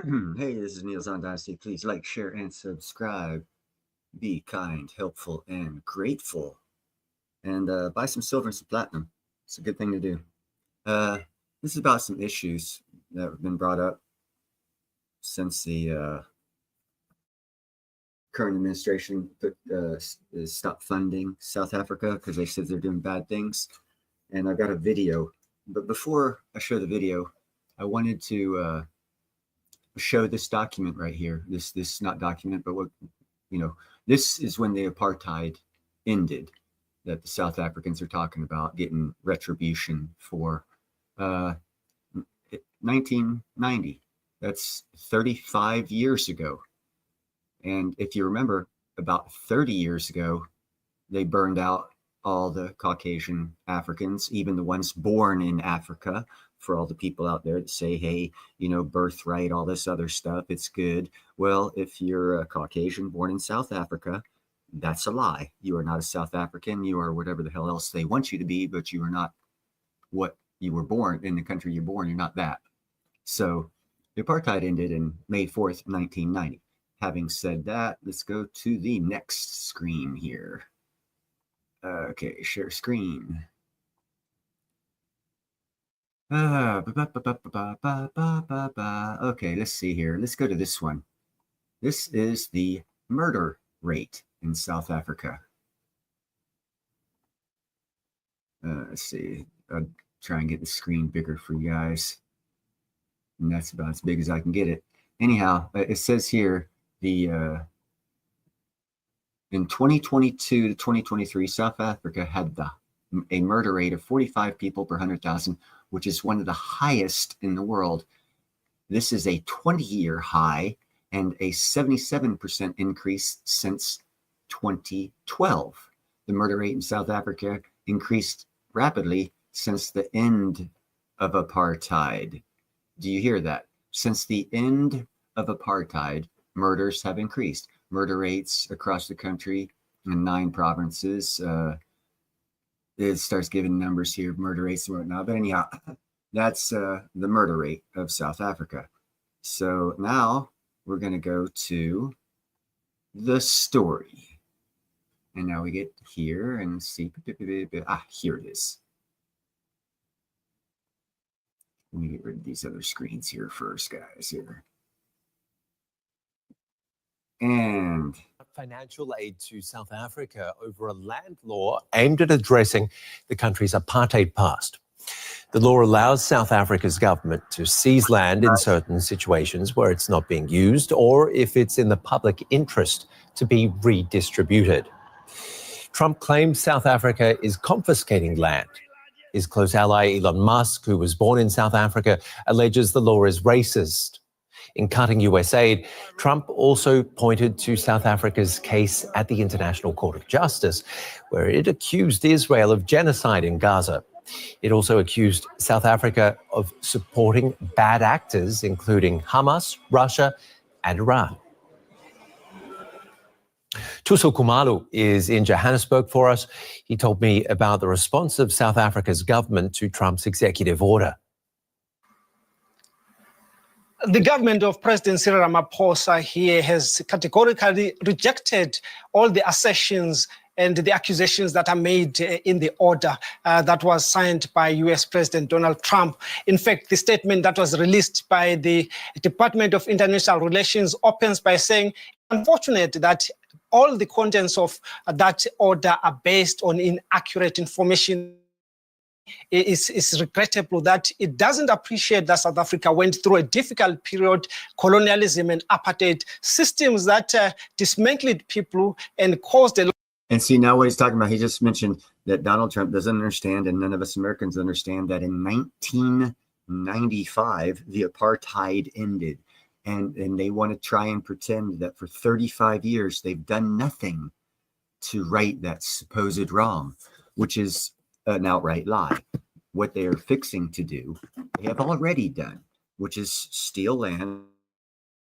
Hey, this is Niels on Dynasty. Please like, share, and subscribe. Be kind, helpful, and grateful. And buy some silver and some platinum. It's a good thing to do. Uh, this is about some issues that have been brought up since the current administration stopped funding South Africa because they said they're doing bad things. And I've got a video. But before I show the video, I wanted to show this document right here. This not document, but what you know. This is when the apartheid ended. That the South Africans are talking about getting retribution for 1990. That's 35 years ago. And if you remember, about 30 years ago, they burned out all the Caucasian Africans, even the ones born in Africa. For all the people out there that say, hey, birthright, all this other stuff, it's good. Well, if you're a Caucasian born in South Africa, that's a lie. You are not a South African. You are whatever the hell else they want you to be, but you are not what you were born in the country you're born. You're not that. So the apartheid ended in May 4th, 1990. Having said that, let's go to the next screen here. Okay, share screen. Okay, let's see here. Let's go to this one. This is the murder rate in South Africa. Let's see. I'll try and get the screen bigger for you guys. And that's about as big as I can get it. Anyhow, it says here in 2022 to 2023, South Africa had a murder rate of 45 people per 100,000, which is one of the highest in the world. This is a 20-year high and a 77% increase since 2012. The murder rate in South Africa increased rapidly since the end of apartheid. Do you hear that? Since the end of apartheid, murders have increased. Murder rates across the country in 9 provinces. It starts giving numbers here, murder rates and whatnot. But anyhow, that's the murder rate of South Africa. So now we're going to go to the story. And now we get here and see. Here it is. Let me get rid of these other screens here first, guys. Here. And financial aid to South Africa over a land law aimed at addressing the country's apartheid past. The law allows South Africa's government to seize land in certain situations where it's not being used or if it's in the public interest to be redistributed. Trump claims South Africa is confiscating land. His close ally Elon Musk, who was born in South Africa, alleges the law is racist. In cutting US aid, Trump also pointed to South Africa's case at the International Court of Justice, where it accused Israel of genocide in Gaza. It also accused South Africa of supporting bad actors, including Hamas, Russia, and Iran. Tuso Kumalu is in Johannesburg for us. He told me about the response of South Africa's government to Trump's executive order. The government of President Cyril Ramaphosa here has categorically rejected all the assertions and the accusations that are made in the order that was signed by US President Donald Trump. In fact, the statement that was released by the Department of International Relations opens by saying, unfortunate that all the contents of that order are based on inaccurate information. It's regrettable that it doesn't appreciate that South Africa went through a difficult period, colonialism and apartheid systems that dismantled people and caused a lot. And see, now what he's talking about, he just mentioned that Donald Trump doesn't understand, and none of us Americans understand, that in 1995, the apartheid ended. And they want to try and pretend that for 35 years, they've done nothing to right that supposed wrong, which is an outright lie. What they are fixing to do, they have already done, which is steal land,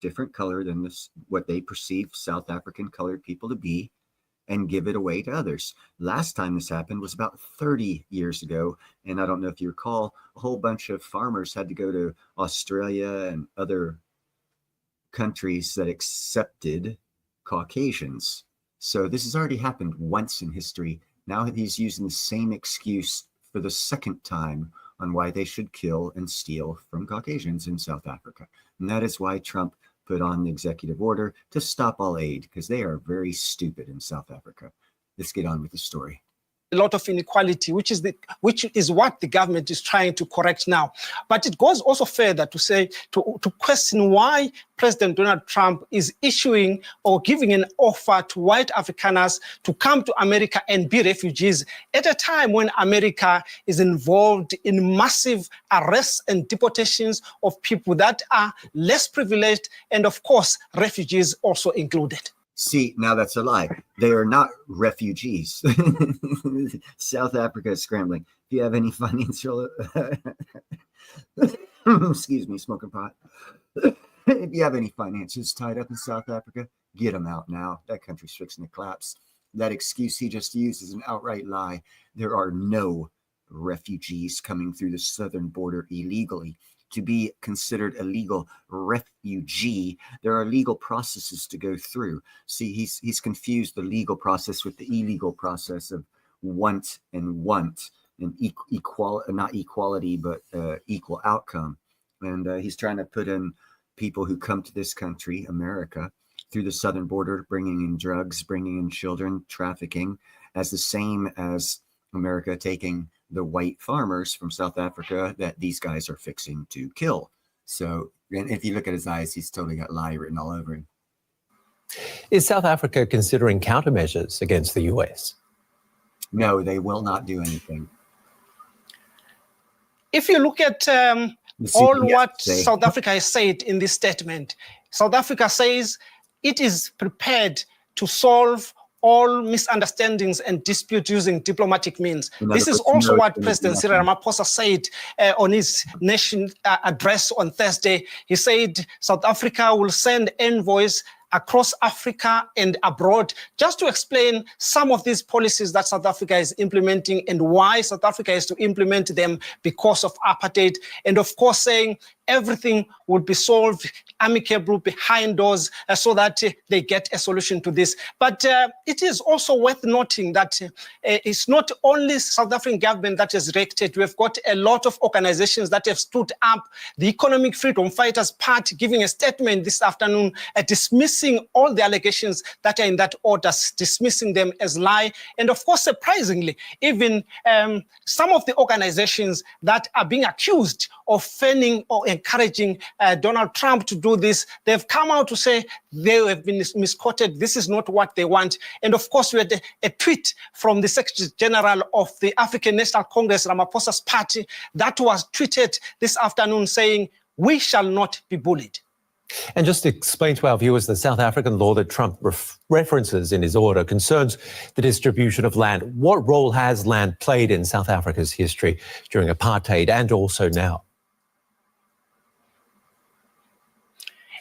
different color than this, what they perceive South African colored people to be, and give it away to others. Last time this happened was about 30 years ago. And I don't know if you recall, a whole bunch of farmers had to go to Australia and other countries that accepted Caucasians. So this has already happened once in history. Now he's using the same excuse for the second time on why they should kill and steal from Caucasians in South Africa. And that is why Trump put on the executive order to stop all aid, because they are very stupid in South Africa. Let's get on with the story. A lot of inequality, which is what the government is trying to correct now. But it goes also further to say, to question why President Donald Trump is issuing or giving an offer to white Afrikaners to come to America and be refugees at a time when America is involved in massive arrests and deportations of people that are less privileged, and of course, refugees also included. See, now that's a lie. They are not refugees. South Africa is scrambling. If you have any financial, excuse me, smoking pot. If you have any finances tied up in South Africa, get them out now. That country's fixing to collapse. That excuse he just used is an outright lie. There are no refugees coming through the southern border illegally. To be considered a legal refugee, there are legal processes to go through. See, he's confused the legal process with the illegal process of want and not equality, but equal outcome. And he's trying to put in people who come to this country, America, through the southern border, bringing in drugs, bringing in children, trafficking, as the same as America taking the white farmers from South Africa that these guys are fixing to kill. So, and if you look at his eyes, he's totally got lie written all over him. Is South Africa considering countermeasures against the US? No, they will not do anything. If you look at all what South Africa has said in this statement, South Africa says it is prepared to solve all misunderstandings and disputes using diplomatic means. This is also what President Cyril Ramaphosa said on his nation address on Thursday. He said South Africa will send envoys across Africa and abroad, just to explain some of these policies that South Africa is implementing and why South Africa is to implement them because of apartheid. And of course, saying everything would be solved amicably behind doors so that they get a solution to this. But it is also worth noting that it's not only South African government that has reacted. We've got a lot of organizations that have stood up. The Economic Freedom Fighters Party giving a statement this afternoon dismissing all the allegations that are in that order, dismissing them as lie. And of course, surprisingly, even some of the organizations that are being accused of fanning or encouraging Donald Trump to do this, they've come out to say they have been misquoted. This is not what they want. And of course, we had a tweet from the Secretary General of the African National Congress, Ramaphosa's party, that was tweeted this afternoon saying, "We shall not be bullied." And just to explain to our viewers, the South African law that Trump references in his order concerns the distribution of land. What role has land played in South Africa's history during apartheid and also now?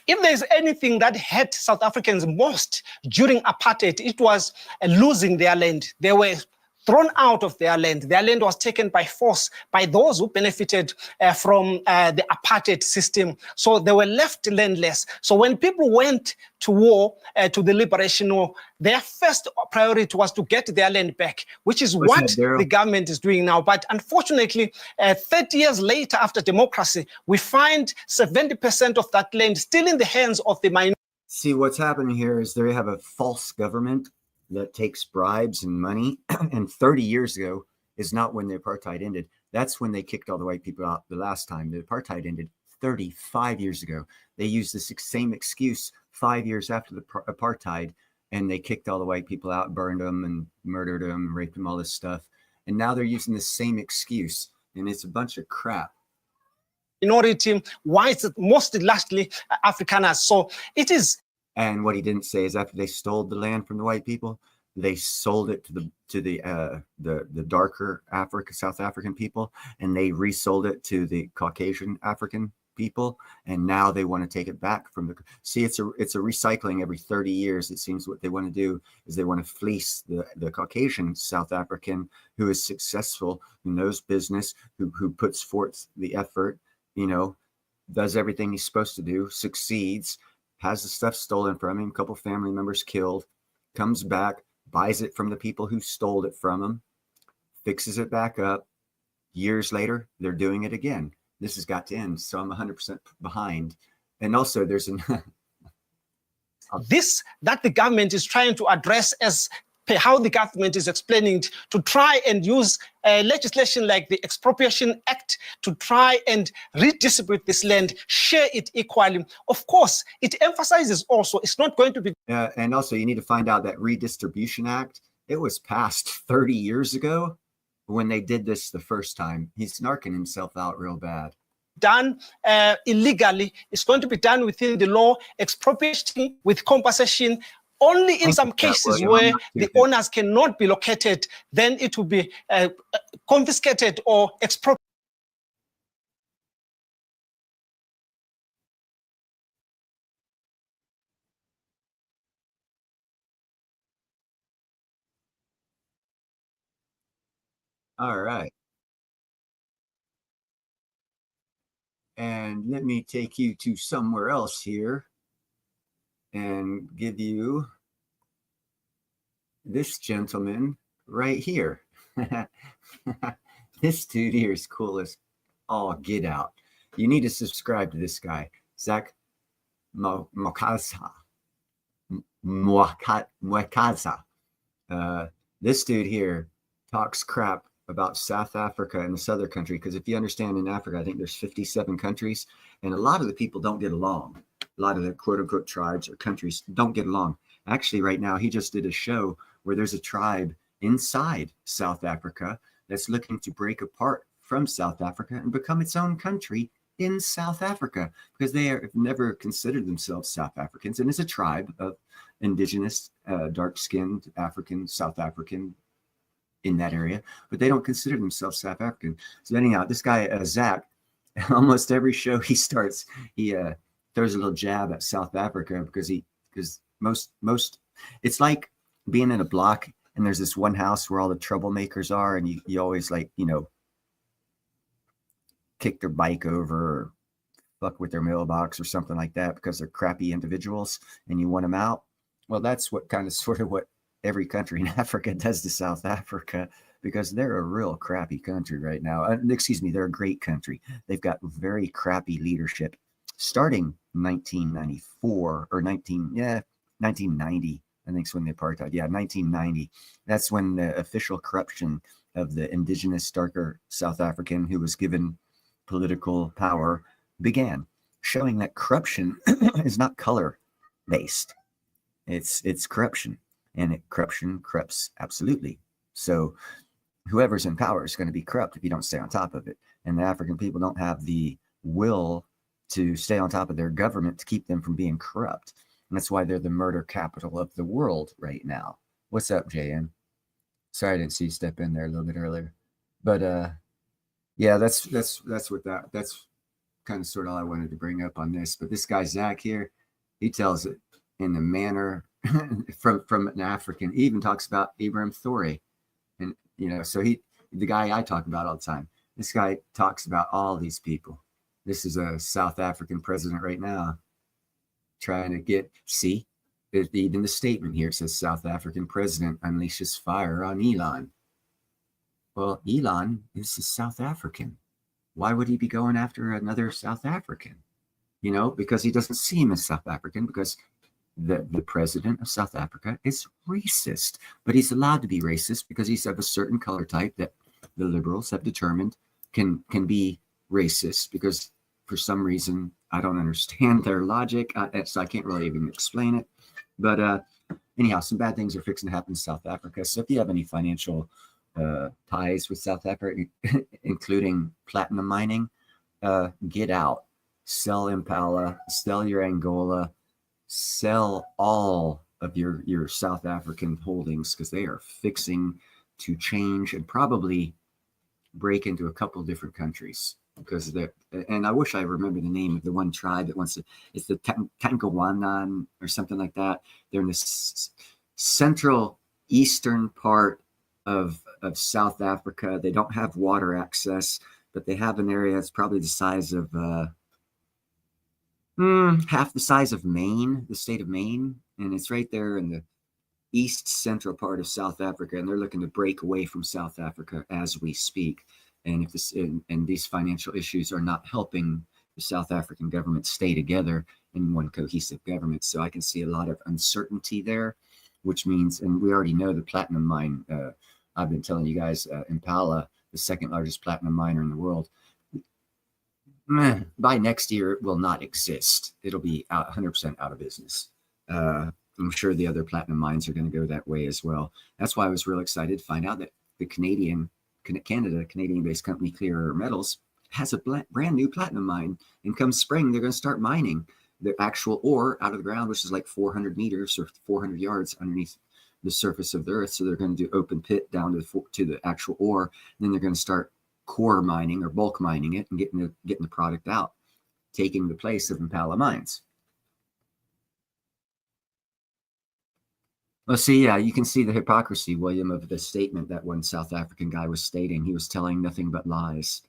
If there's anything that hurt South Africans most during apartheid, it was losing their land. They were thrown out of their land. Their land was taken by force by those who benefited from the apartheid system. So they were left landless. So when people went to war, to the liberation war, their first priority was to get their land back, which is what the government is doing now. But unfortunately, 30 years later after democracy, we find 70% of that land still in the hands of the minority. See, what's happening here is they have a false government that takes bribes and money. And 30 years ago is not when the apartheid ended. That's when they kicked all the white people out the last time. The apartheid ended 35 years ago. They used this same excuse 5 years after the apartheid, and they kicked all the white people out, burned them and murdered them, raped them, all this stuff. And now they're using the same excuse, and it's a bunch of crap. Minority, whites, mostly largely Afrikaners. So it is. And what he didn't say is after they stole the land from the white people, they sold it to the darker South African people, and they resold it to the Caucasian African people, and now they want to take it back from the. See, it's a recycling every 30 years. It seems what they want to do is they want to fleece the Caucasian South African who is successful, who knows business, who puts forth the effort, does everything he's supposed to do, succeeds. has the stuff stolen from him, a couple family members killed, comes back, buys it from the people who stole it from him, fixes it back up. Years later, they're doing it again. This has got to end. So I'm 100% behind. And also there's an this that the government is trying to address as how the government is explaining it, to try and use legislation like the Expropriation Act to try and redistribute this land, share it equally. Of course, it emphasizes also it's not going to be. And also you need to find out that Redistribution Act, it was passed 30 years ago when they did this the first time. He's narking himself out real bad. Done illegally. It's going to be done within the law, expropriation with compensation. Only in some cases where the owners cannot be located, then it will be confiscated or expropriated. All right. And let me take you to somewhere else here and give you this gentleman right here. This dude here is cool as all get out. You need to subscribe to this guy, Zach Mwakaza. This dude here talks crap about South Africa and this other country, because if you understand, in Africa, I think there's 57 countries, and a lot of the people don't get along. A lot of the quote-unquote tribes or countries don't get along. Actually, right now, he just did a show where there's a tribe inside South Africa that's looking to break apart from South Africa and become its own country in South Africa, because they have never considered themselves South Africans. And it's a tribe of indigenous, dark-skinned African, South African in that area, but they don't consider themselves South African. So anyhow, this guy, Zach, almost every show he starts, he throws a little jab at South Africa, because most, it's like being in a block and there's this one house where all the troublemakers are, and you always, like, you know, kick their bike over or fuck with their mailbox or something like that because they're crappy individuals and you want them out. Well, that's what kind of sort of what every country in Africa does to South Africa, because they're a real crappy country right now. Excuse me, they're a great country. They've got very crappy leadership starting 1994 or 1990. I think it's when the apartheid. Yeah, 1990. That's when the official corruption of the indigenous, darker South African who was given political power began, showing that corruption is not color based. It's corruption. And corruption corrupts absolutely. So whoever's in power is going to be corrupt if you don't stay on top of it. And the African people don't have the will to stay on top of their government to keep them from being corrupt. And that's why they're the murder capital of the world right now. What's up, JM? Sorry I didn't see you step in there a little bit earlier. But yeah, that's kind of sort of all I wanted to bring up on this. But this guy Zach here, he tells it in the manner from an African. He even talks about Abraham Thore, and you know, so the guy I talk about all the time. This guy talks about all these people. This is a South African president right now, trying to get. See, even the statement here says South African president unleashes fire on Elon. Well, Elon is a South African. Why would he be going after another South African? You know, because he doesn't see him as South African, because the president of South Africa is racist, but he's allowed to be racist because he's of a certain color type that the liberals have determined can be racist, because for some reason, I don't understand their logic, so I can't really even explain it. But anyhow, some bad things are fixing to happen in South Africa. So if you have any financial ties with South Africa, including platinum mining, get out. Sell Impala, sell your Angola, sell all of your South African holdings, because they are fixing to change and probably break into a couple different countries. Because and I wish I remember the name of the one tribe that wants to. It's the Tangawanan or something like that. They're in the central eastern part of South Africa. They don't have water access, but they have an area that's probably the size of half the size of Maine, the state of Maine, and it's right there in the east central part of South Africa, and they're looking to break away from South Africa as we speak. And if this and these financial issues are not helping the South African government stay together in one cohesive government, so I can see a lot of uncertainty there, which means, and we already know the platinum mine. I've been telling you guys, Impala, the second largest platinum miner in the world. By next year, it will not exist. It'll be 100% out of business. I'm sure the other platinum mines are going to go that way as well. That's why I was real excited to find out that the Canadian-based company Clear Metals has a brand new platinum mine. And come spring, they're going to start mining the actual ore out of the ground, which is like 400 meters or 400 yards underneath the surface of the earth. So they're going to do open pit down to the actual ore. And then they're going to start core mining or bulk mining it and getting the product out, taking the place of Impala mines. Well, see, yeah, you can see the hypocrisy, William, of the statement that one South African guy was stating. He was telling nothing but lies.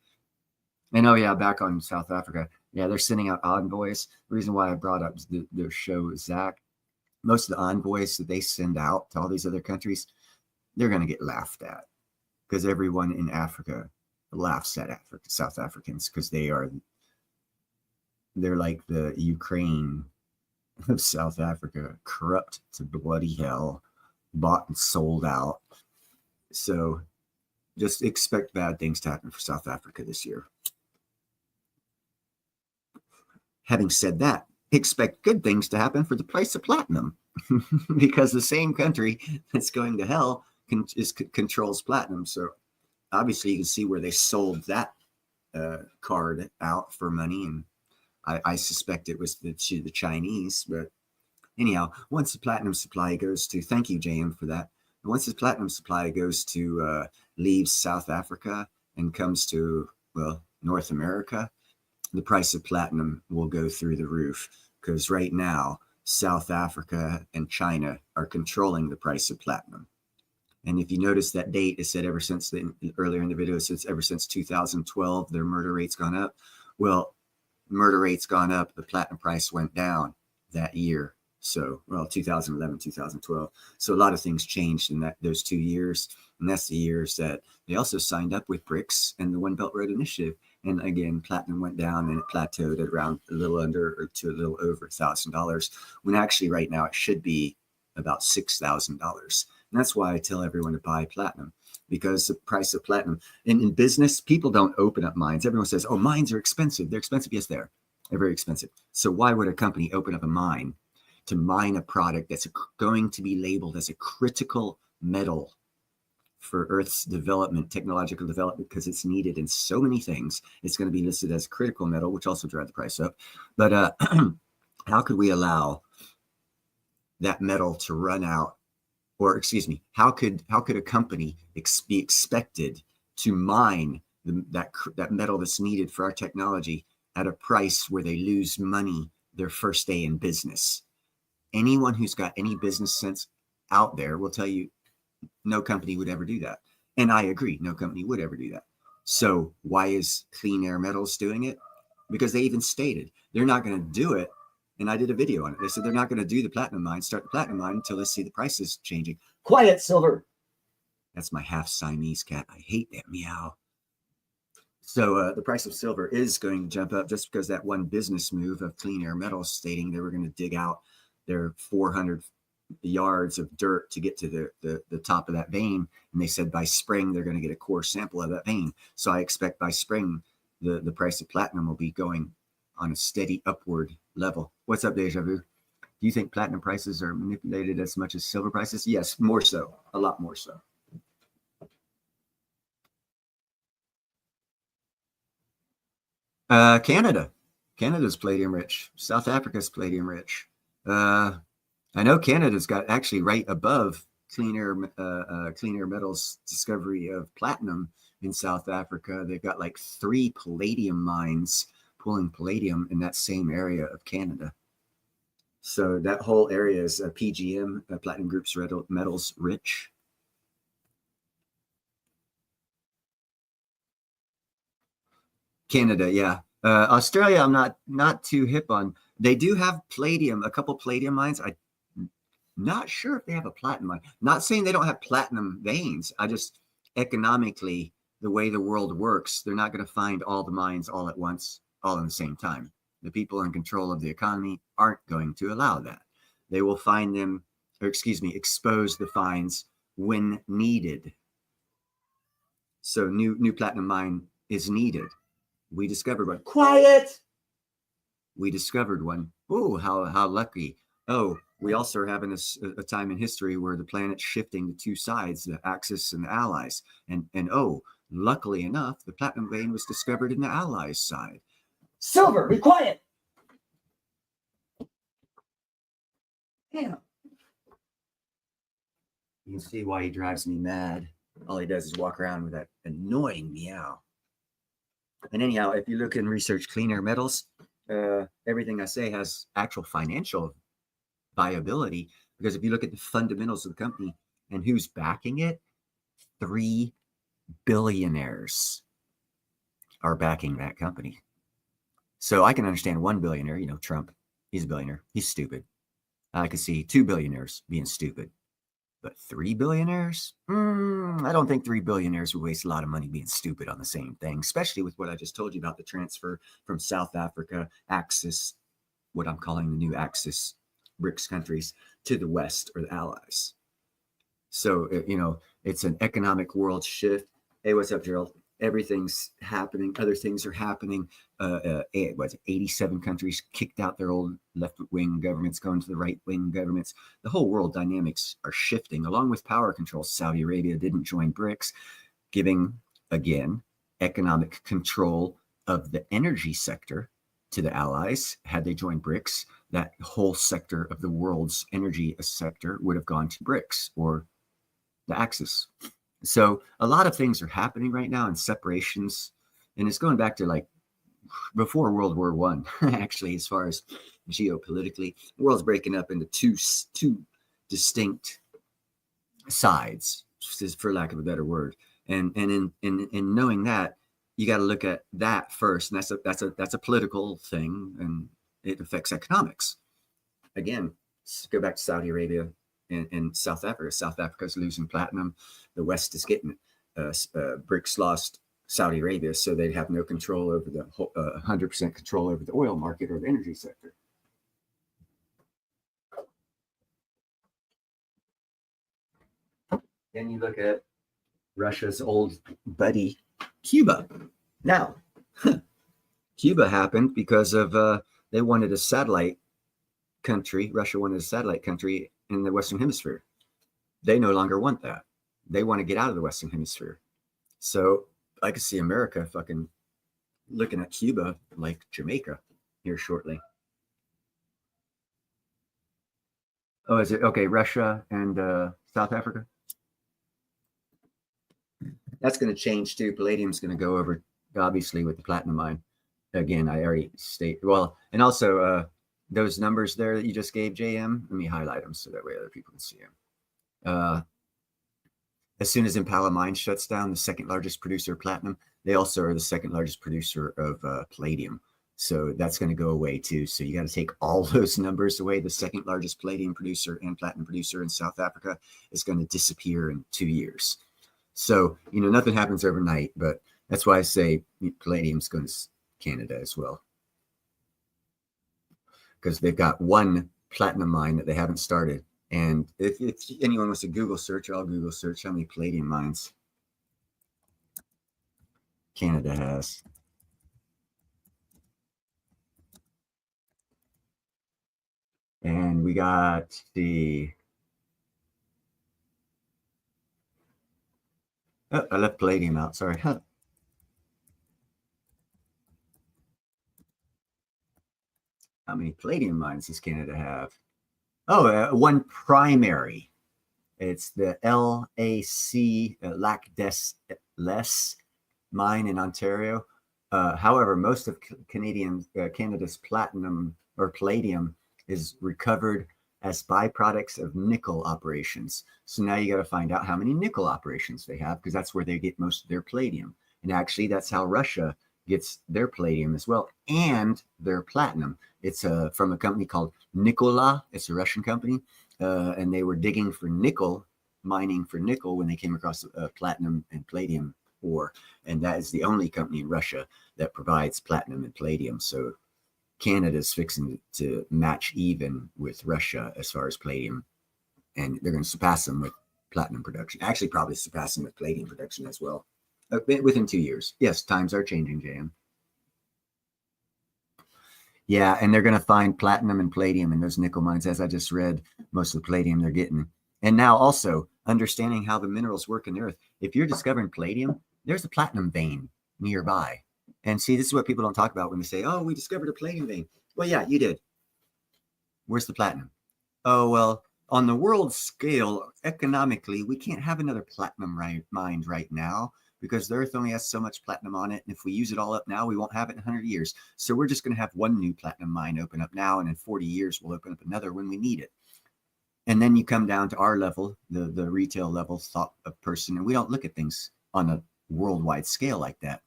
And oh yeah, back on South Africa, yeah, they're sending out envoys. The reason why I brought up the show, Zach, most of the envoys that they send out to all these other countries, they're going to get laughed at because everyone in Africa laughs at South Africans because they're like the Ukraine of South Africa, corrupt to bloody hell, bought and sold out. So just expect bad things to happen for South Africa this year. Having said that, expect good things to happen for the price of platinum because the same country that's going to hell controls platinum. So obviously you can see where they sold that card out for money, and I suspect it was to the Chinese. But anyhow, once the platinum supply goes to, thank you, JM, for that. Once the platinum supply goes to, leaves South Africa and comes to, well, North America, the price of platinum will go through the roof because right now, South Africa and China are controlling the price of platinum. And if you notice that date, it said ever since earlier in the video, it says ever since 2012, their murder rate's gone up. Well, murder rate's gone up. The platinum price went down that year. So, well, 2011, 2012. So a lot of things changed in those 2 years. And that's the years that they also signed up with BRICS and the One Belt Road Initiative. And again, platinum went down and it plateaued at around a little under or to a little over $1,000, when actually right now it should be about $6,000. And that's why I tell everyone to buy platinum, because the price of platinum in business, people don't open up mines. Everyone says, oh, mines are expensive. They're expensive. Yes, they're very expensive. So why would a company open up a mine to mine a product that's going to be labeled as a critical metal for Earth's development, technological development, because it's needed in so many things? It's going to be listed as critical metal, which also drives the price up. But how could we allow that metal to run out? Or excuse me, how could a company be expected to mine that metal that's needed for our technology at a price where they lose money their first day in business? Anyone who's got any business sense out there will tell you no company would ever do that. And I agree, no company would ever do that. So why is Clean Air Metals doing it? Because they even stated they're not going to do it. And I did a video on it. They said they're not going to do the platinum mine, start the platinum mine until they see the prices changing. Quiet, Silver. That's my half Siamese cat. I hate that meow. So the price of silver is going to jump up just because that one business move of Clean Air Metals stating they were going to dig out their 400 yards of dirt to get to the top of that vein. And they said by spring, they're going to get a core sample of that vein. So I expect by spring, the price of platinum will be going on a steady upward level. What's up, Deja Vu? Do you think platinum prices are manipulated as much as silver prices? Yes, more so, a lot more so. Canada's palladium rich. South Africa's palladium rich. I know Canada's got actually right above Clean Air Metals' discovery of platinum in South Africa. They've got like 3 palladium mines pulling palladium in that same area of Canada. So that whole area is PGM, Platinum Group's metals rich. Canada, yeah. Australia, I'm not too hip on. They do have palladium, a couple palladium mines. I'm not sure if they have a platinum mine. Not saying they don't have platinum veins. I just, economically, the way the world works, they're not going to find all the mines all at once, all in the same time. The people in control of the economy aren't going to allow that. They will find them, or excuse me, expose the finds when needed. So new platinum mine is needed. We discovered one. Quiet! We discovered one. Oh, how lucky. Oh, we also are having a time in history where the planet's shifting to two sides, the Axis and the Allies. And oh, luckily enough, the platinum vein was discovered in the Allies side. Silver, be quiet! Damn. You can see why he drives me mad. All he does is walk around with that annoying meow. And anyhow, if you look and research cleaner metals, everything I say has actual financial viability, because if you look at the fundamentals of the company and who's backing it, 3 billionaires are backing that company. So I can understand 1 billionaire, you know, Trump, he's a billionaire, he's stupid. I could see 2 billionaires being stupid. But 3 billionaires? I don't think 3 billionaires would waste a lot of money being stupid on the same thing, especially with what I just told you about the transfer from South Africa, Axis, what I'm calling the new Axis BRICS countries, to the West or the Allies. So, you know, it's an economic world shift. Hey, what's up, Gerald? Everything's happening. Other things are happening. 87 countries kicked out their old left-wing governments, going to the right-wing governments. The whole world dynamics are shifting, along with power control. Saudi Arabia didn't join BRICS, giving, again, economic control of the energy sector to the allies. Had they joined BRICS, that whole sector of the world's energy sector would have gone to BRICS or the Axis. So a lot of things are happening right now, and separations, and it's going back to like before World War One, actually, as far as geopolitically, the world's breaking up into two distinct sides, for lack of a better word. And in knowing that, you got to look at that first, and that's a political thing, and it affects economics. Again, let's go back to Saudi Arabia and South Africa. South Africa is losing platinum. The West is getting it. BRICS lost Saudi Arabia, so they'd have no control over the 100% control over the oil market or the energy sector. Then you look at Russia's old buddy, Cuba. Now, Cuba happened because of they wanted a satellite country. Russia wanted a satellite country in the Western Hemisphere. They no longer want that. They want to get out of the Western Hemisphere. So I could see America fucking looking at Cuba like Jamaica here shortly. Oh, is it? Okay, Russia and South Africa. That's going to change too. Palladium's going to go over, obviously, with the platinum mine. Again, I already stated. Well, and also those numbers there that you just gave, JM, let me highlight them so that way other people can see them. As soon as Impala Mine shuts down, the second largest producer of platinum, they also are the second largest producer of palladium. So that's going to go away too. So you got to take all those numbers away. The second largest palladium producer and platinum producer in South Africa is going to disappear in 2 years. So, you know, nothing happens overnight, but that's why I say palladium's going to Canada as well. Because they've got one platinum mine that they haven't started. And if anyone wants to Google search, I'll Google search how many palladium mines Canada has. And we got the... Oh, I left palladium out, sorry. How many palladium mines does Canada have? Oh, one primary. It's the LAC, Lac des Les mine in Ontario. However, most of Canada's platinum or palladium is recovered as byproducts of nickel operations. So now you got to find out how many nickel operations they have, because that's where they get most of their palladium. And actually, that's how Russia gets their palladium as well, and their platinum. It's from a company called Nikola. It's a Russian company, and they were digging for nickel, mining for nickel when they came across platinum and palladium ore, and that is the only company in Russia that provides platinum and palladium. So Canada's fixing to match even with Russia as far as palladium, and they're going to surpass them with platinum production. Actually, probably surpass them with palladium production as well within 2 years. Yes, times are changing, JM. Yeah, and they're going to find platinum and palladium in those nickel mines. As I just read, most of the palladium they're getting. And now also understanding how the minerals work in the earth. If you're discovering palladium, there's a platinum vein nearby. And see, this is what people don't talk about when they say, oh, we discovered a palladium vein. Well, yeah, you did. Where's the platinum? Oh, well, on the world scale, economically, we can't have another platinum mine right now because the earth only has so much platinum on it. And if we use it all up now, we won't have it in 100 years. So we're just going to have one new platinum mine open up now. And in 40 years, we'll open up another when we need it. And then you come down to our level, the retail level thought of person. And we don't look at things on a worldwide scale like that.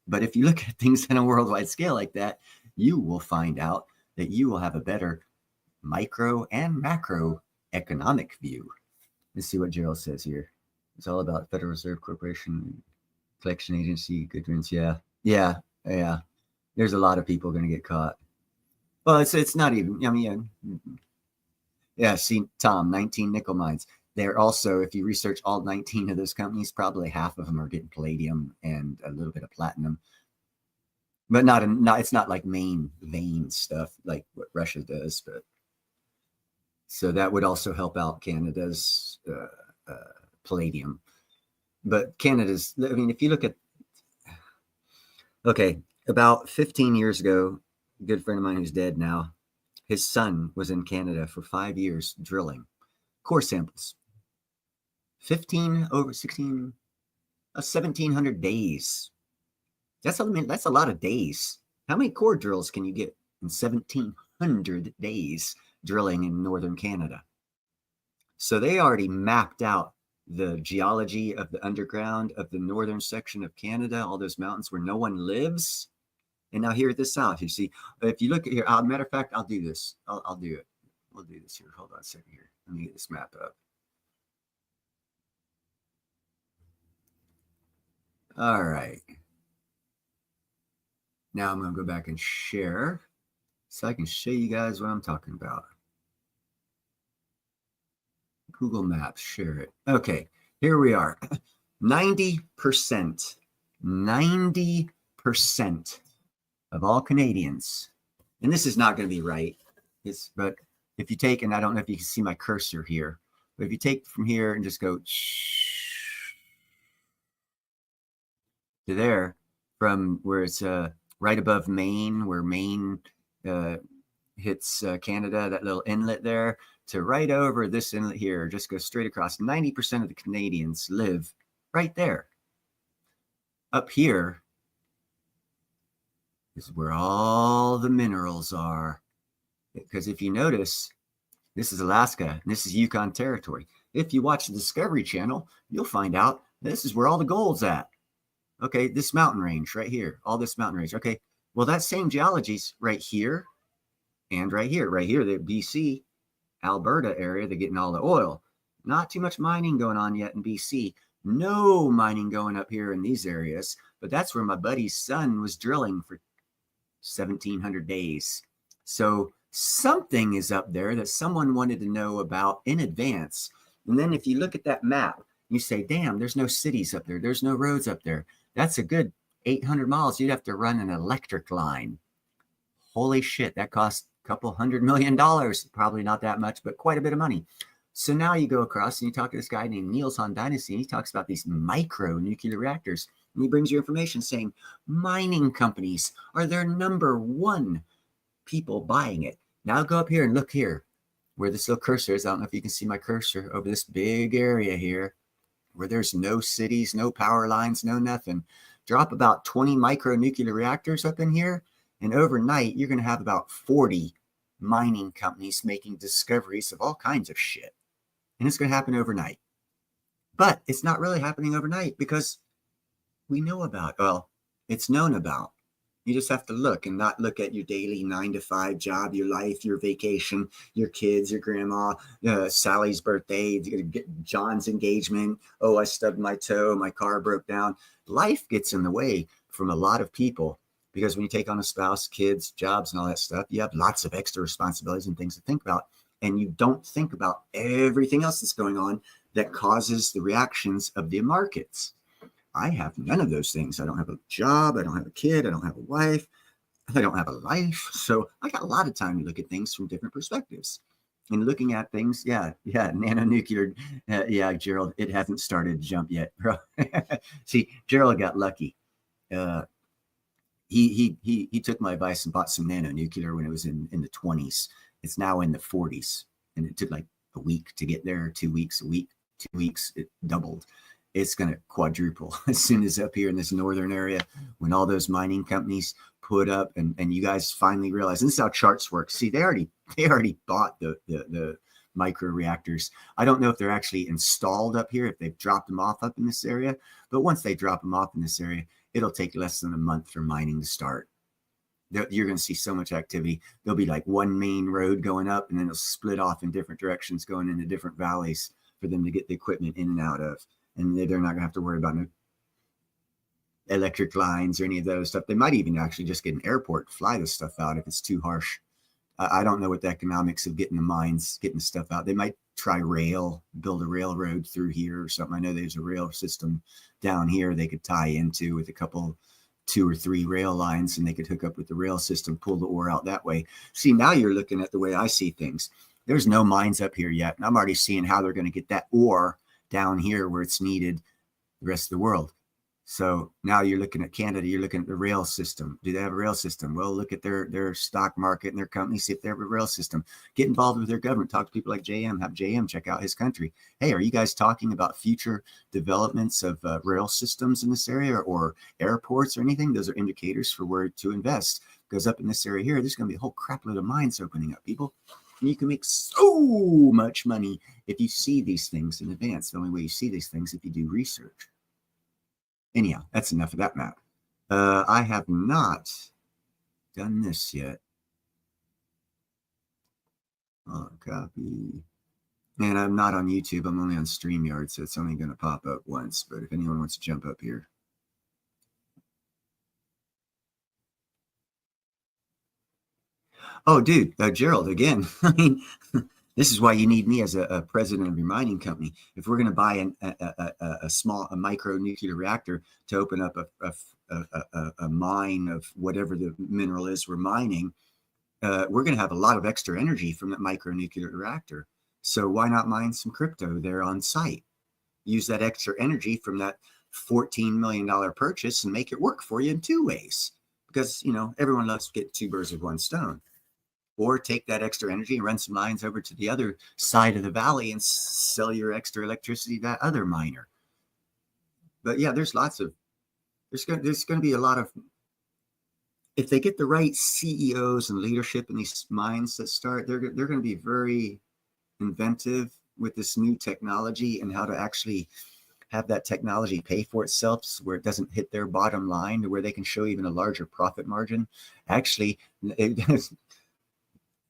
But if you look at things on a worldwide scale like that, you will find out that you will have a better micro and macro economic view. Let's see what Gerald says here. It's all about Federal Reserve Corporation, collection agency, good ones. Yeah. There's a lot of people going to get caught. Well, it's not even, I mean, yeah, see, Tom, 19 nickel mines. They're also, if you research all 19 of those companies, probably half of them are getting palladium and a little bit of platinum. But it's not like main vein stuff like what Russia does. But so that would also help out Canada's palladium. But Canada's, I mean, if you look at, okay, about 15 years ago, a good friend of mine who's dead now, his son was in Canada for 5 years drilling core samples. 1,700 days. That's a lot of days. How many core drills can you get in 1,700 days drilling in northern Canada? So they already mapped out the geology of the underground of the northern section of Canada, all those mountains where no one lives. And now hear this out. You see, if you look at here, matter of fact, I'll do this. I'll do it. We'll do this here. Hold on a second here. Let me get this map up. All right. Now I'm going to go back and share so I can show you guys what I'm talking about. Google Maps, share it. Okay, here we are. 90% of all Canadians, and this is not going to be right, but if you take, and I don't know if you can see my cursor here, but if you take from here and just go to there, from where it's right above Maine, where Maine hits Canada, that little inlet there, to right over this inlet here, just go straight across. 90% of the Canadians live right there. Up here is where all the minerals are. Because if you notice, this is Alaska, and this is Yukon Territory. If you watch the Discovery Channel, you'll find out this is where all the gold's at. Okay, this mountain range right here, all this mountain range. Okay, well, that same geology's right here and right here. Right here, the BC, Alberta area, they're getting all the oil. Not too much mining going on yet in BC. No mining going up here in these areas, but that's where my buddy's son was drilling for 1,700 days. So something is up there that someone wanted to know about in advance. And then if you look at that map, you say, damn, there's no cities up there. There's no roads up there. That's a good 800 miles. You'd have to run an electric line. Holy shit, that costs a couple $100 million. Probably not that much, but quite a bit of money. So now you go across and you talk to this guy named Niels Han Dynasty, and he talks about these micro nuclear reactors. And he brings you information saying mining companies are their number one people buying it. Now go up here and look here where this little cursor is. I don't know if you can see my cursor over this big area here where there's no cities, no power lines, no nothing. Drop about 20 micro nuclear reactors up in here, and overnight you're going to have about 40 mining companies making discoveries of all kinds of shit. And it's going to happen overnight. But it's not really happening overnight because we know about, well, it's known about. You just have to look and not look at your daily 9 to 5 job, your life, your vacation, your kids, your grandma, Sally's birthday, John's engagement. Oh, I stubbed my toe, my car broke down. Life gets in the way from a lot of people because when you take on a spouse, kids, jobs, and all that stuff, you have lots of extra responsibilities and things to think about. And you don't think about everything else that's going on that causes the reactions of the markets. I have none of those things. I don't have a job. I don't have a kid. I don't have a wife. I don't have a life. So I got a lot of time to look at things from different perspectives. And looking at things, nanonuclear, Gerald, it hasn't started to jump yet, bro. See, Gerald got lucky. He took my advice and bought some nanonuclear when it was in the 20s. It's now in the 40s, and it took like a week to get there. 2 weeks, a week, 2 weeks, it doubled. It's going to quadruple as soon as up here in this northern area, when all those mining companies put up and you guys finally realize, and this is how charts work. See, they already bought the micro reactors. I don't know if they're actually installed up here, if they've dropped them off up in this area, but once they drop them off in this area, it'll take less than a month for mining to start. You're going to see so much activity. There'll be like one main road going up, and then it'll split off in different directions going into different valleys for them to get the equipment in and out of. And they're not going to have to worry about no electric lines or any of those stuff. They might even actually just get an airport, fly this stuff out if it's too harsh. I don't know what the economics of getting the mines, getting the stuff out. They might try build a railroad through here or something. I know there's a rail system down here they could tie into with a couple, 2 or 3 rail lines, and they could hook up with the rail system, pull the ore out that way. See, now you're looking at the way I see things. There's no mines up here yet, and I'm already seeing how they're going to get that ore down here where it's needed the rest of the world. So now you're looking at Canada, you're looking at the rail system. Do they have a rail system? Well, look at their stock market and their company, see if they have a rail system. Get involved with their government. Talk to people like JM, have JM check out his country. Hey, are you guys talking about future developments of rail systems in this area or airports or anything? Those are indicators for where to invest. Because up in this area here, there's going to be a whole crap load of mines opening up, people. And you can make so much money if you see these things in advance. The only way you see these things is if you do research. Anyhow, that's enough of that map. I have not done this yet. Oh, copy. And I'm not on YouTube. I'm only on StreamYard, so it's only going to pop up once. But if anyone wants to jump up here. Oh, dude, Gerald, again, I mean, this is why you need me as a president of your mining company. If we're going to buy a micro nuclear reactor to open up a mine of whatever the mineral is we're mining, we're going to have a lot of extra energy from that micro nuclear reactor. So why not mine some crypto there on site? Use that extra energy from that $14 million purchase and make it work for you in 2 ways. Because, everyone loves to get 2 birds with 1 stone. Or take that extra energy and run some lines over to the other side of the valley and sell your extra electricity to that other miner. But yeah, there's going to be a lot of, if they get the right CEOs and leadership in these mines that start, they're going to be very inventive with this new technology and how to actually have that technology pay for itself where it doesn't hit their bottom line, to where they can show even a larger profit margin. Actually,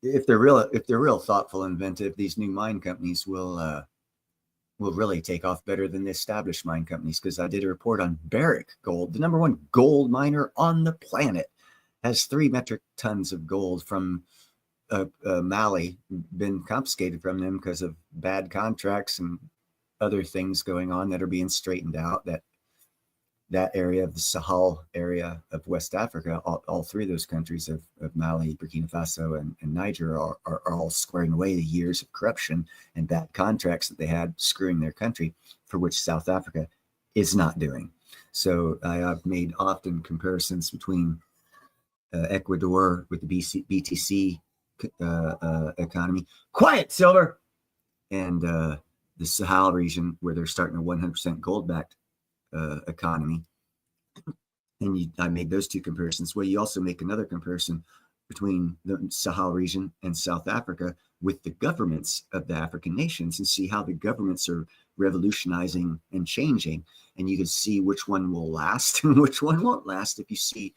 if they're real thoughtful and inventive, these new mine companies will really take off better than the established mine companies. Because I did a report on Barrick Gold, the #1 gold miner on the planet, has 3 metric tons of gold from Mali, been confiscated from them because of bad contracts and other things going on that are being straightened out. That area of the Sahel area of West Africa, all 3 of those countries of Mali, Burkina Faso, and Niger are all squaring away the years of corruption and bad contracts that they had screwing their country, for which South Africa is not doing. So I've made often comparisons between Ecuador with the BTC economy. Quiet, Silver! And the Sahel region, where they're starting a 100% gold-backed economy. And I made those 2 comparisons. Well, you also make another comparison between the Sahel region and South Africa with the governments of the African nations, and see how the governments are revolutionizing and changing. And you can see which one will last and which one won't last if you see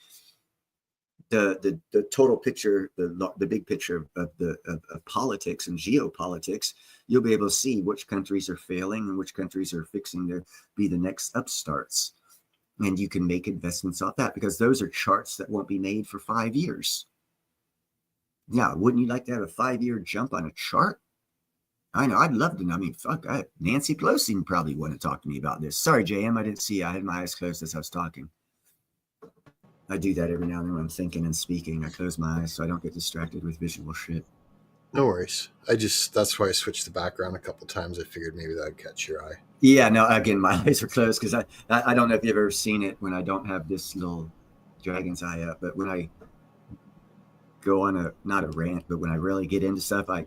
the total picture, the big picture of politics and geopolitics, you'll be able to see which countries are failing and which countries are fixing to be the next upstarts. And you can make investments off that, because those are charts that won't be made for 5 years. Yeah, wouldn't you like to have a 5-year jump on a chart? I know, I'd love to. I mean, fuck, Nancy Pelosi probably want to talk to me about this. Sorry, JM, I didn't see you. I had my eyes closed as I was talking. I do that every now and then when I'm thinking and speaking. I close my eyes so I don't get distracted with visual shit. No worries. That's why I switched the background a couple times. I figured maybe that would catch your eye. Yeah, no, again, my eyes are closed because I don't know if you've ever seen it when I don't have this little dragon's eye up, but when I go on not a rant, but when I really get into stuff, I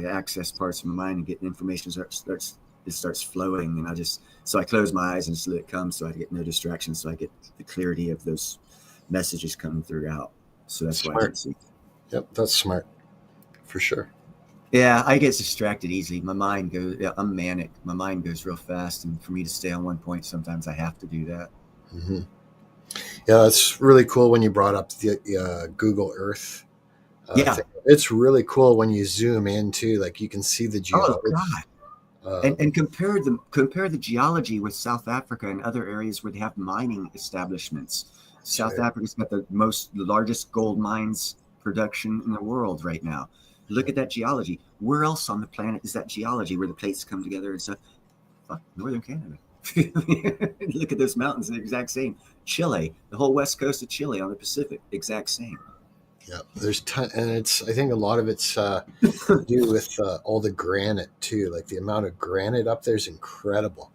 access parts of my mind and get information starts flowing, and so I close my eyes and just let it come, so I get no distractions, so I get the clarity of those messages coming throughout. So that's smart. Why I can see. Yep, that's smart for sure. Yeah, I get distracted easily. My mind goes. Yeah, I'm manic. My mind goes real fast, and for me to stay on one point, sometimes I have to do that. Mm-hmm. Yeah, it's really cool when you brought up the Google Earth. Yeah, thing. It's really cool when you zoom in too. Like you can see the geology. Oh God! And compare the geology with South Africa and other areas where they have mining establishments. South Africa's got the largest gold mines production in the world right now. Look at that geology. Where else on the planet is that geology where the plates come together and stuff? Fuck, Northern Canada. Look at those mountains, the exact same. Chile, the whole west coast of Chile on the Pacific, exact same. Yeah, there's and I think a lot of it's to do with all the granite too. Like the amount of granite up there is incredible.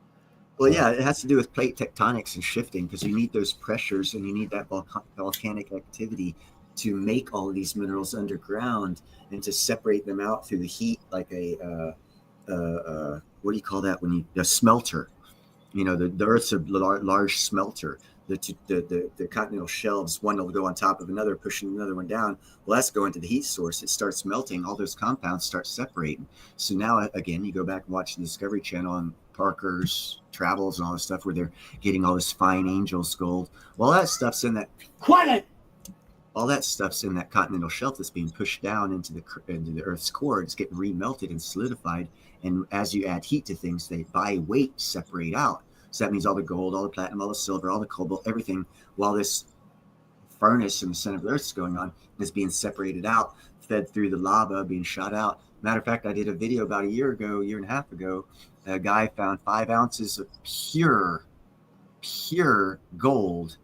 Well, yeah, it has to do with plate tectonics and shifting, because you need those pressures and you need that volcanic activity to make all of these minerals underground and to separate them out through the heat, like a what do you call that when a smelter? You know, the Earth's a large smelter. The continental shelves, one will go on top of another, pushing another one down. Well, that's going to the heat source. It starts melting. All those compounds start separating. So now, again, you go back and watch the Discovery Channel on Parker's travels and all this stuff where they're getting all this fine angel's gold. Well, that stuff's in that. Quiet. All that stuff's in that continental shelf that's being pushed down into the Earth's core. It's getting remelted and solidified. And as you add heat to things, they by weight separate out. So that means all the gold, all the platinum, all the silver, all the cobalt, everything, while this furnace in the center of the Earth is going on, is being separated out, fed through the lava, being shot out. Matter of fact, I did a video about a year and a half ago. A guy found 5 ounces of pure gold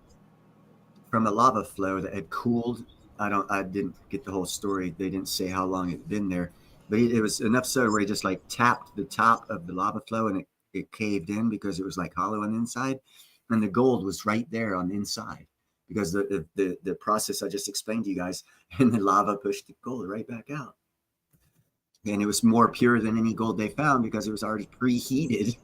from a lava flow that had cooled. I didn't get the whole story. They didn't say how long it had been there, but it was enough so where he just like tapped the top of the lava flow and it caved in because it was like hollow on the inside, and the gold was right there on the inside because the process I just explained to you guys, and the lava pushed the gold right back out. And it was more pure than any gold they found because it was already preheated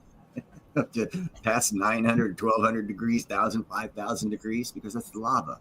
up to past 900, 1200 degrees, 1,000, 5,000 degrees, because that's the lava.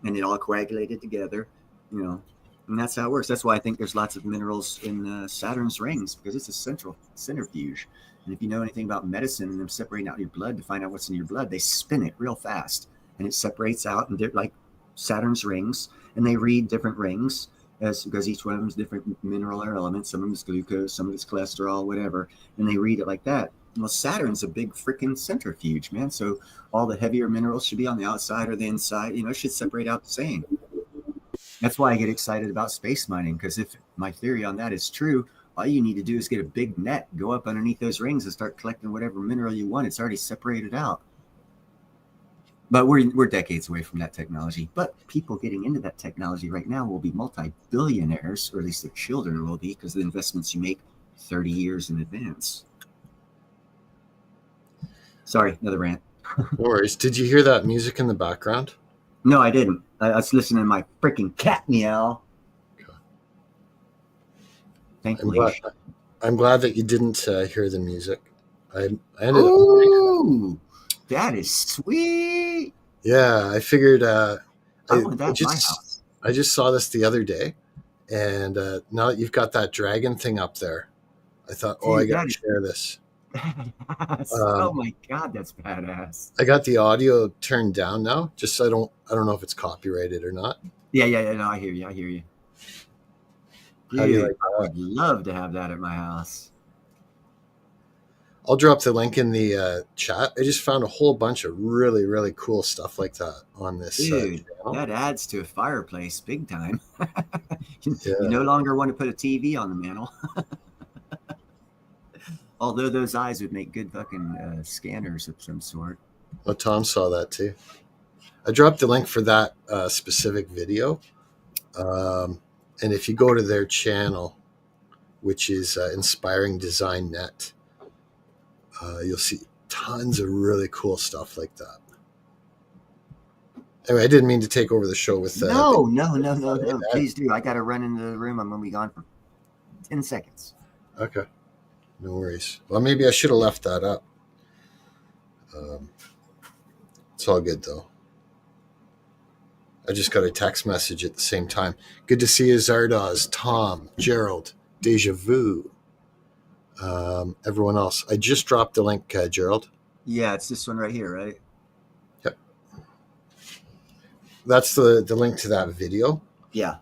And it all coagulated together, you know, and that's how it works. That's why I think there's lots of minerals in Saturn's rings, because it's a centrifuge. And if you know anything about medicine and them separating out your blood to find out what's in your blood, they spin it real fast and it separates out, and they're like Saturn's rings, and they read different rings because each one of them is different mineral or element. Some of them is glucose, some of it's cholesterol, whatever, and they read it like that. Well, Saturn's a big freaking centrifuge, man. So all the heavier minerals should be on the outside or the inside. You know, it should separate out the same. That's why I get excited about space mining, because if my theory on that is true, all you need to do is get a big net, go up underneath those rings and start collecting whatever mineral you want. It's already separated out. But we're decades away from that technology. But people getting into that technology right now will be multi-billionaires, or at least their children will be, because of the investments you make 30 years in advance. Sorry, another rant. No worries. Did you hear that music in the background? No, I didn't. I was listening to my freaking cat meow. Okay. Thankfully. I'm glad that you didn't hear the music. I ended Ooh, that is sweet. Yeah, I figured I want that in my house. I just saw this the other day, and now that you've got that dragon thing up there, I thought, I got to share this. Oh my God, that's badass. I got the audio turned down now, just so I don't know if it's copyrighted or not. Yeah. No, I hear you. How do you Dude, like I that? would love to have that at my house. I'll drop the link in the chat. I just found a whole bunch of really, really cool stuff like that on this Dude, channel. that adds to a fireplace big time. You Yeah. no longer want to put a TV on the mantle. Although those eyes would make good fucking scanners of some sort. Well, Tom saw that too. I dropped the link for that specific video. And if you go to their channel, which is Inspiring Design Net, you'll see tons of really cool stuff like that. Anyway, I didn't mean to take over the show with No. Please do. I got to run into the room. I'm going to be gone for 10 seconds. Okay. No worries. Well, maybe I should have left that up. It's all good, though. I just got a text message at the same time. Good to see you, Zardoz, Tom, Gerald, Deja Vu, everyone else. I just dropped the link, Gerald. Yeah, it's this one right here, right? Yep. That's the link to that video. Yeah.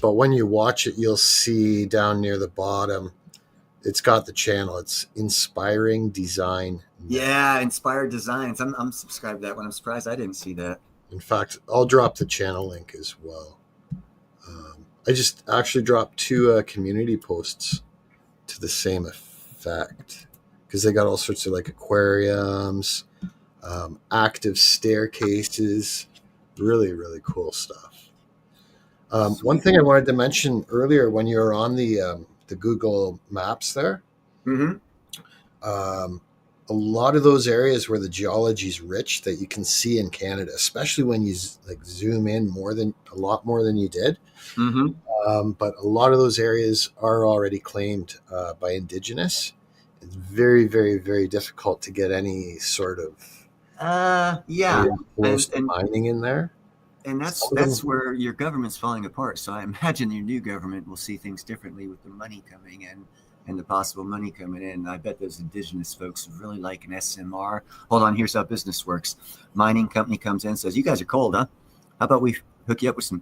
But when you watch it, you'll see down near the bottom, it's got the channel. It's Inspiring Design. Yeah, Inspired Designs. I'm subscribed to that one. I'm surprised I didn't see that. In fact, I'll drop the channel link as well. I just actually dropped 2 community posts to the same effect because they got all sorts of like aquariums, active staircases, really, really cool stuff. One thing I wanted to mention earlier when you were on the Google Maps there, a lot of those areas where the geology is rich that you can see in Canada, especially when you like zoom in a lot more than you did. But a lot of those areas are already claimed by Indigenous. It's very, very, very difficult to get any sort of mining in there. And that's where your government's falling apart. So I imagine your new government will see things differently with the money coming in and the possible money coming in. I bet those Indigenous folks really like an SMR. Hold on, here's how business works. Mining company comes in, says, you guys are cold, huh? How about we hook you up with some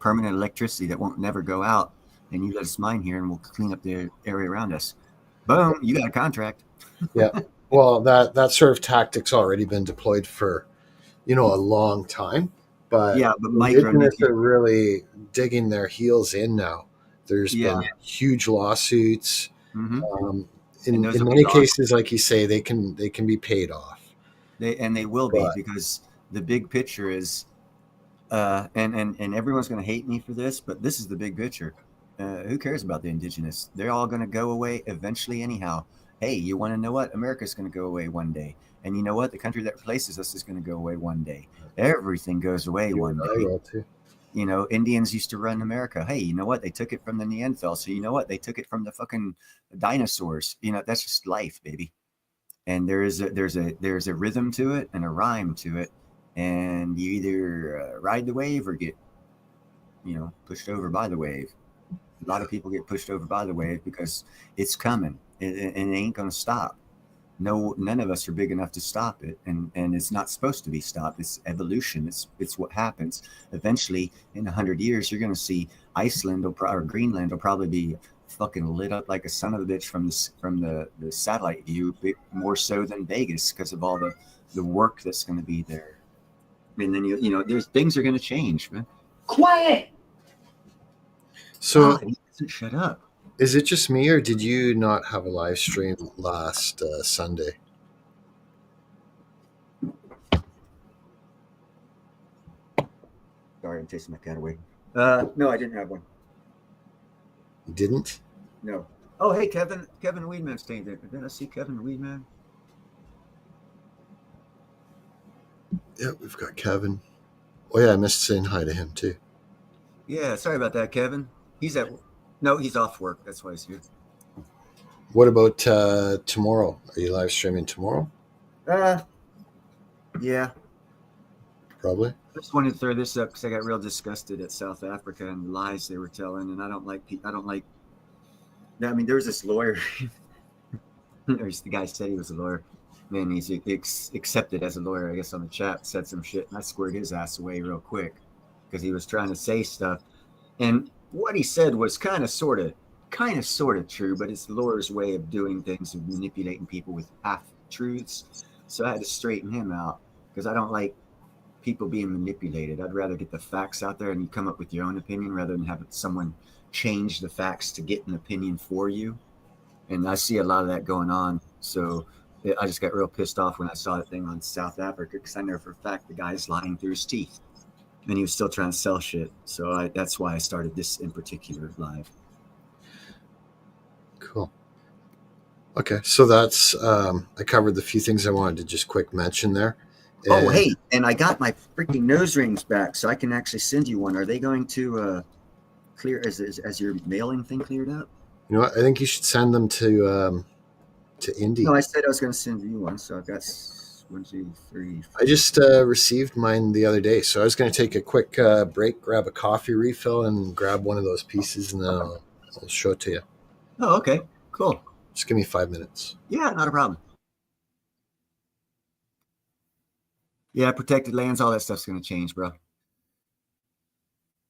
permanent electricity that won't never go out, and you let us mine here and we'll clean up the area around us. Boom, you got a contract. Yeah. Well, that sort of tactic's already been deployed for, a long time. But Indigenous are really digging their heels in now. There's been huge lawsuits. In many cases, like you say, they can be paid off. They will be, because the big picture is, and everyone's going to hate me for this, but this is the big picture. Who cares about the Indigenous? They're all going to go away eventually anyhow. Hey, you want to know what? America's going to go away one day. And you know what? The country that replaces us is going to go away one day. Everything goes away one day. Indians used to run America. Hey, you know what? They took it from the Neanderthals. So you know what? They took it from the fucking dinosaurs. That's just life, baby. And there's a rhythm to it and a rhyme to it. And you either ride the wave or get, pushed over by the wave. A lot of people get pushed over by the wave because it's coming and it ain't going to stop. No, none of us are big enough to stop it, and it's not supposed to be stopped. It's evolution. It's what happens. Eventually, in 100 years, you're going to see Iceland or Greenland will probably be fucking lit up like a son of a bitch from the satellite view, more so than Vegas because of all the work that's going to be there. And then there's things are going to change, man. Quiet. So he doesn't shut up. Is it just me, or did you not have a live stream last Sunday? Sorry, I'm chasing my cat away. No, I didn't have one. You didn't? No. Oh, hey, Kevin Weedman's staying there. Did I see Kevin Weedman? Yeah, we've got Kevin. Oh, yeah, I missed saying hi to him, too. Yeah, sorry about that, Kevin. He's off work. That's why he's here. What about tomorrow? Are you live streaming tomorrow? Yeah. Probably. I just wanted to throw this up because I got real disgusted at South Africa and the lies they were telling, and I don't like. I mean, there was this lawyer. The guy said he was a lawyer. Man, he's accepted as a lawyer, I guess, on the chat. Said some shit, and I squared his ass away real quick because he was trying to say stuff. And what he said was kind of sort of true, but it's Laura's way of doing things, of manipulating people with half truths. So I had to straighten him out because I don't like people being manipulated. I'd rather get the facts out there and you come up with your own opinion rather than have someone change the facts to get an opinion for you. And I see a lot of that going on. So I just got real pissed off when I saw that thing on South Africa because I know for a fact the guy's lying through his teeth and he was still trying to sell shit. So that's why I started this in particular live. Cool. Okay, so that's I covered the few things I wanted to just quick mention there. Oh, hey, and I got my freaking nose rings back, so I can actually send you one. Are they going to clear as your mailing thing cleared up? You know what? I think you should send them to Indy. No, I said I was going to send you one, so I've got 1, 2, 3. 4. I just received mine the other day, so I was going to take a quick break, grab a coffee refill, and grab one of those pieces, and then I'll show it to you. Oh, okay, cool. Just give me 5 minutes. Yeah, not a problem. Yeah, protected lands, all that stuff's going to change, bro.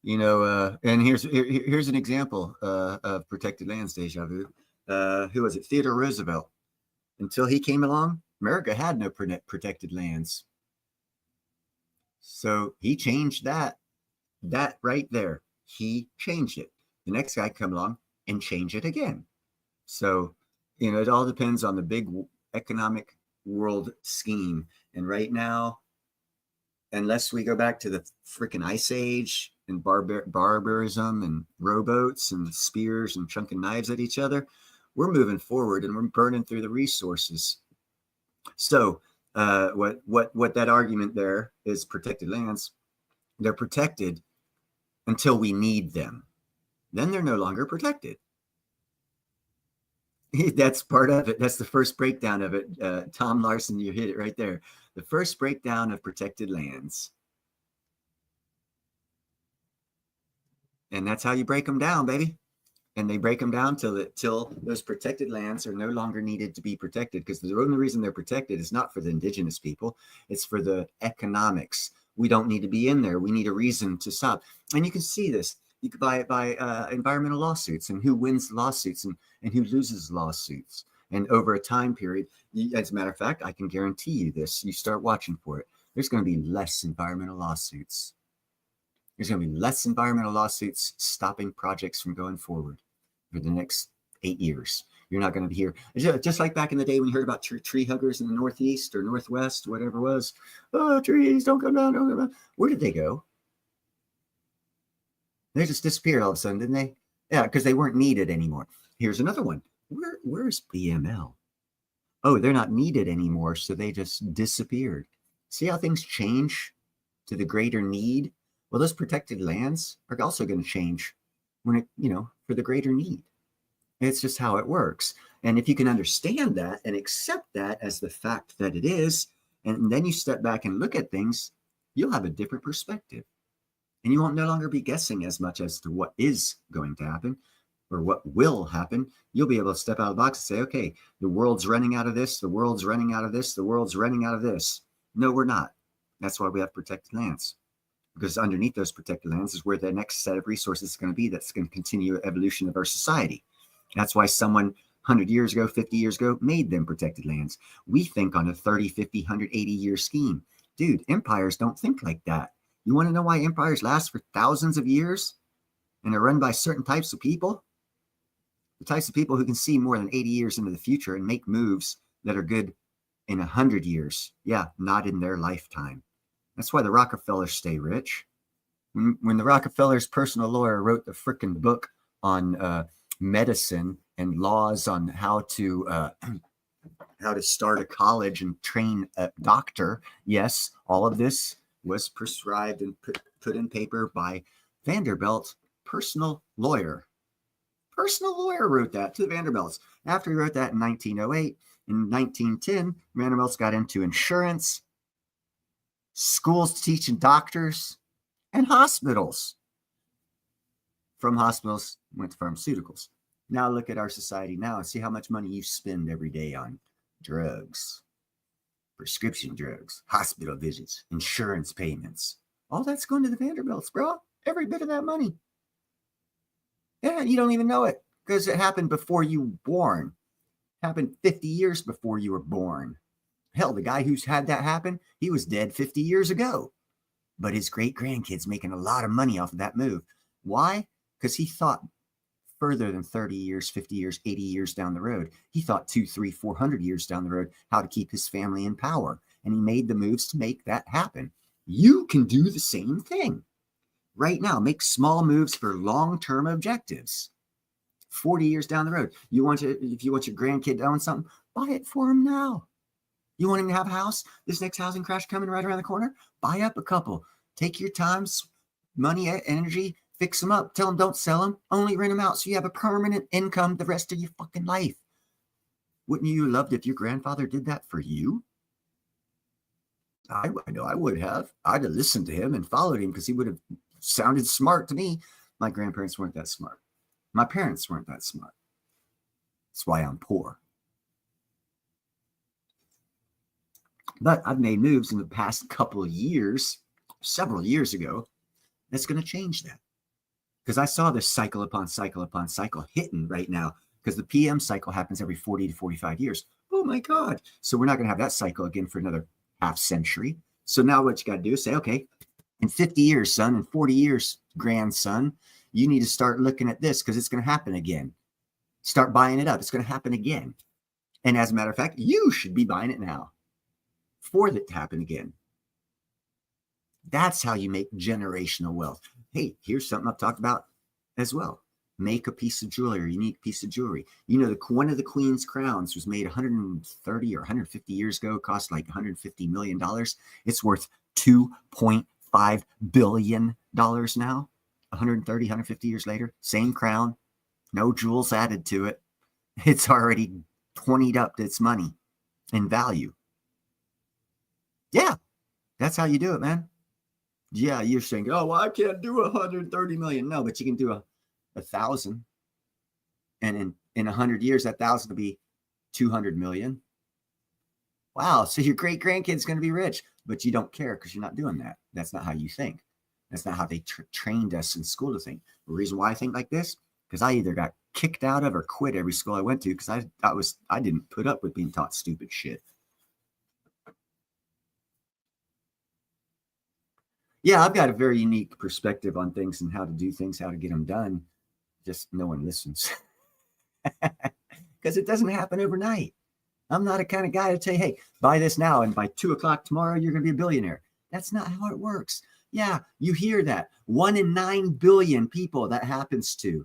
You know, and here's an example of protected lands deja vu. Who was it? Theodore Roosevelt. Until he came along, America had no protected lands. So he changed that right there. He changed it. The next guy come along and change it again. So, you know, it all depends on the big economic world scheme. And right now, unless we go back to the freaking Ice Age and barbarism and rowboats and spears and chunking knives at each other, we're moving forward and we're burning through the resources. So what that argument there is protected lands. They're protected until we need them. Then they're no longer protected. That's part of it. That's the first breakdown of it. Tom Larson, you hit it right there. The first breakdown of protected lands. And that's how you break them down, baby. And they break them down till those protected lands are no longer needed to be protected, because the only reason they're protected is not for the indigenous people. It's for the economics. We don't need to be in there. We need a reason to stop. And you can see this. You could buy it by environmental lawsuits and who wins lawsuits and who loses lawsuits. And over a time period, as a matter of fact, I can guarantee you this. You start watching for it. There's going to be less environmental lawsuits. There's going to be less environmental lawsuits stopping projects from going forward for the next 8 years. You're not going to be here. Just like back in the day when you heard about tree huggers in the Northeast or Northwest, whatever it was. Oh, trees, don't come down, don't come down. Where did they go? They just disappeared all of a sudden, didn't they? Yeah, because they weren't needed anymore. Here's another one. Where's BML? Oh, they're not needed anymore, so they just disappeared. See how things change to the greater need? Well, those protected lands are also going to change when it, for the greater need. It's just how it works. And if you can understand that and accept that as the fact that it is, and then you step back and look at things, you'll have a different perspective. And you won't no longer be guessing as much as to what is going to happen or what will happen. You'll be able to step out of the box and say, okay, the world's running out of this, the world's running out of this, the world's running out of this. No, we're not. That's why we have protected lands. Because underneath those protected lands is where the next set of resources is going to be that's going to continue the evolution of our society. That's why someone 100 years ago, 50 years ago, made them protected lands. We think on a 30, 50, 180 year scheme. Dude, empires don't think like that. You want to know why empires last for thousands of years and are run by certain types of people? The types of people who can see more than 80 years into the future and make moves that are good in 100 years. Yeah, not in their lifetime. That's why the Rockefellers stay rich. When the Rockefellers' personal lawyer wrote the frickin' book on medicine and laws on how to start a college and train a doctor, yes, all of this was prescribed and put in paper by Vanderbilt personal lawyer. Personal lawyer wrote that to the Vanderbilts. After he wrote that in 1908, in 1910, Vanderbilts got into insurance, schools teaching doctors, and hospitals. From hospitals, went to pharmaceuticals. Now look at our society now and see how much money you spend every day on drugs, prescription drugs, hospital visits, insurance payments. All that's going to the Vanderbilts, bro. Every bit of that money. Yeah, you don't even know it because it happened before you were born. It happened 50 years before you were born. Hell, the guy who's had that happen, he was dead 50 years ago. But his great-grandkids making a lot of money off of that move. Why? Because he thought further than 30 years, 50 years, 80 years down the road. He thought 200, 300, 400 years down the road how to keep his family in power. And he made the moves to make that happen. You can do the same thing right now. Make small moves for long-term objectives. 40 years down the road. If you want your grandkid to own something, buy it for him now. You want him to have a house? This next housing crash coming right around the corner? Buy up a couple. Take your time, money, energy, fix them up. Tell them don't sell them. Only rent them out so you have a permanent income the rest of your fucking life. Wouldn't you love if your grandfather did that for you? I know I would have. I'd have listened to him and followed him because he would have sounded smart to me. My grandparents weren't that smart. My parents weren't that smart. That's why I'm poor. But I've made moves in the past couple of years, several years ago, that's going to change that. Because I saw this cycle upon cycle upon cycle hitting right now because the PM cycle happens every 40 to 45 years. Oh my God. So we're not going to have that cycle again for another half century. So now what you got to do is say, okay, in 50 years, son, in 40 years, grandson, you need to start looking at this because it's going to happen again. Start buying it up. It's going to happen again. And as a matter of fact, you should be buying it now for it to happen again. That's how you make generational wealth. Hey, here's something I've talked about as well. Make a piece of jewelry, a unique piece of jewelry. You know, one of the Queen's crowns was made 130 or 150 years ago. It cost like $150 million. It's worth $2.5 billion now. 130, 150 years later, same crown, no jewels added to it. It's already 20'd up its money in value. Yeah, that's how you do it, man. Yeah, you're saying, oh, well, I can't do 130 million. No, but you can do 1,000. And in 100 years, that 1,000 will be 200 million. Wow, so your great-grandkid's going to be rich, but you don't care because you're not doing that. That's not how you think. That's not how they trained us in school to think. The reason why I think like this, because I either got kicked out of or quit every school I went to because I didn't put up with being taught stupid shit. Yeah, I've got a very unique perspective on things and how to do things, how to get them done. Just no one listens because it doesn't happen overnight. I'm not a kind of guy to say, hey, buy this now and by 2 o'clock tomorrow, you're going to be a billionaire. That's not how it works. Yeah, you hear that. 1 in 9 billion people that happens to.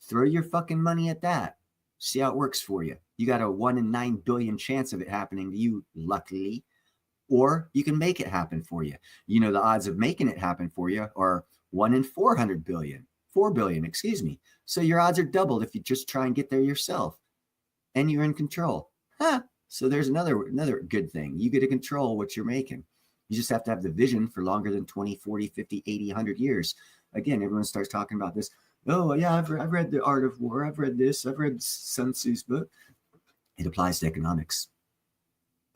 Throw your fucking money at that. See how it works for you. You got a 1 in 9 billion chance of it happening to you, luckily. Or you can make it happen for you. You know, the odds of making it happen for you are 1 in 400 billion. 4 billion, excuse me. So your odds are doubled if you just try and get there yourself. And you're in control. Huh. So there's another good thing. You get to control what you're making. You just have to have the vision for longer than 20, 40, 50, 80, 100 years. Again, everyone starts talking about this. Oh, yeah, I've read The Art of War. I've read this. I've read Sun Tzu's book. It applies to economics.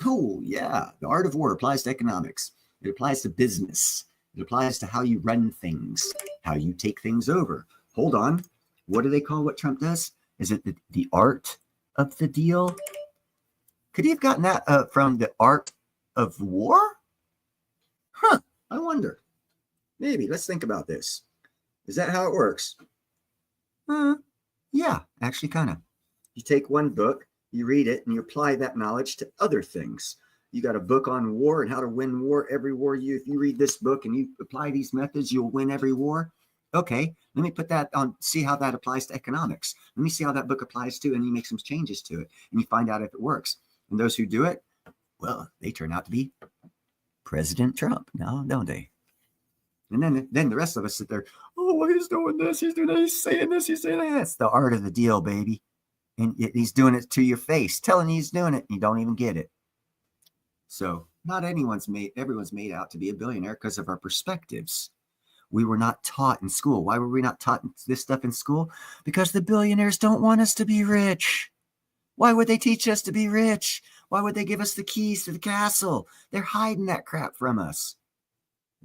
Oh, yeah. The Art of War applies to economics. It applies to business. It applies to how you run things, how you take things over. Hold on. What do they call what Trump does? Is it the art of the deal? Could he have gotten that from The Art of War? Huh. I wonder. Maybe. Let's think about this. Is that how it works? Yeah, actually kind of. You take one book, you read it, and you apply that knowledge to other things. You got a book on war and how to win war. Every war, if you read this book and you apply these methods, you'll win every war. Okay, let me put that on, see how that applies to economics. Let me see how that book applies to, and you make some changes to it, and you find out if it works. And those who do it, well, they turn out to be President Trump now, don't they? And then the rest of us sit there, oh, well, he's doing this, he's doing that, he's saying this, he's saying that. It's the art of the deal, baby. And he's doing it to your face, telling you he's doing it, and you don't even get it. So not everyone's made out to be a billionaire because of our perspectives. We were not taught in school. Why were we not taught this stuff in school? Because the billionaires don't want us to be rich. Why would they teach us to be rich? Why would they give us the keys to the castle? They're hiding that crap from us.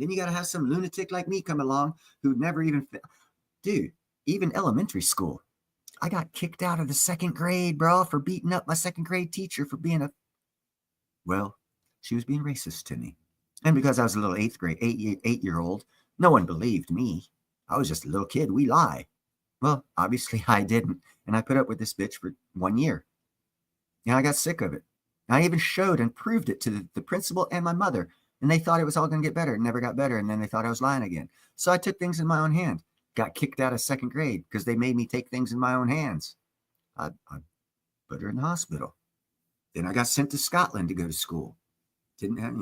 Then you got to have some lunatic like me come along who'd never even, dude, even elementary school. I got kicked out of the second grade, bro, for beating up my second grade teacher for being well, she was being racist to me. And because I was a little 8-year-old, no one believed me. I was just a little kid. We lie. Well, obviously I didn't. And I put up with this bitch for 1 year. And I got sick of it. I even showed and proved it to the principal and my mother. And they thought it was all going to get better. It never got better. And then they thought I was lying again. So I took things in my own hand. Got kicked out of second grade because they made me take things in my own hands. I put her in the hospital. Then I got sent to Scotland to go to school. Didn't have,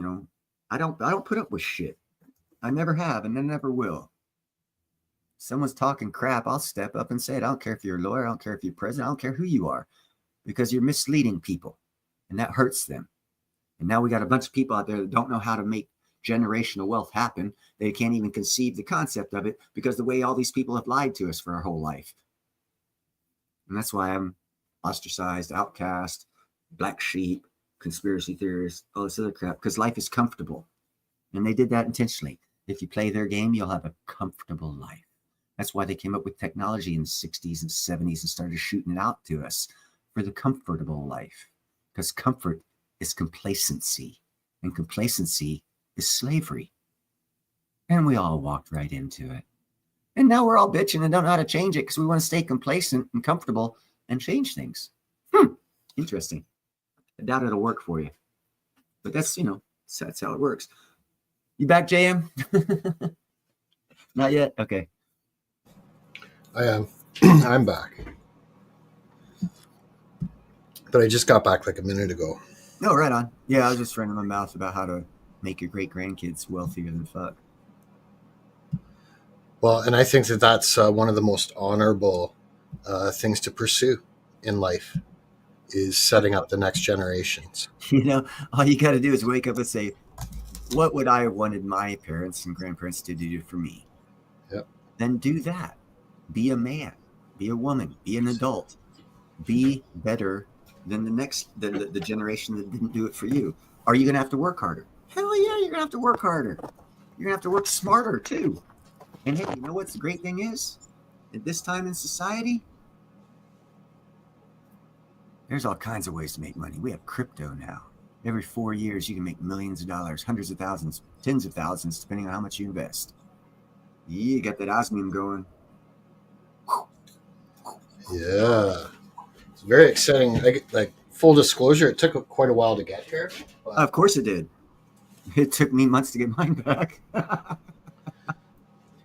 I don't put up with shit. I never have, and I never will. Someone's talking crap, I'll step up and say it. I don't care if you're a lawyer. I don't care if you're president. I don't care who you are, because you're misleading people, and that hurts them. And now we got a bunch of people out there that don't know how to make generational wealth happen. They can't even conceive the concept of it because the way all these people have lied to us for our whole life. And that's why I'm ostracized, outcast, black sheep, conspiracy theorists, all this other crap, because life is comfortable. And they did that intentionally. If you play their game, you'll have a comfortable life. That's why they came up with technology in the 60s and 70s and started shooting it out to us for the comfortable life. Because comfort is complacency, and complacency is slavery. And we all walked right into it. And now we're all bitching and don't know how to change it because we want to stay complacent and comfortable and change things. Interesting. I doubt it'll work for you. But that's how it works. You back, JM? Not yet? Okay. I am. I'm back. But I just got back like a minute ago. No, right on. Yeah, I was just running my mouth about how to make your great-grandkids wealthier than fuck. Well, and I think that that's one of the most honorable things to pursue in life, is setting up the next generations. All you got to do is wake up and say, what would I have wanted my parents and grandparents to do for me? Yep. Then do that. Be a man, be a woman, be an adult, be better than the generation that didn't do it for you. Are you going to have to work harder? Hell yeah, you're going to have to work harder. You're going to have to work smarter too. And hey, you know what's the great thing is? At this time in society, there's all kinds of ways to make money. We have crypto now. Every 4 years, you can make millions of dollars, hundreds of thousands, tens of thousands, depending on how much you invest. You got that osmium going. Yeah. It's very exciting. Like full disclosure, it took quite a while to get here. Of course it did. It took me months to get mine back.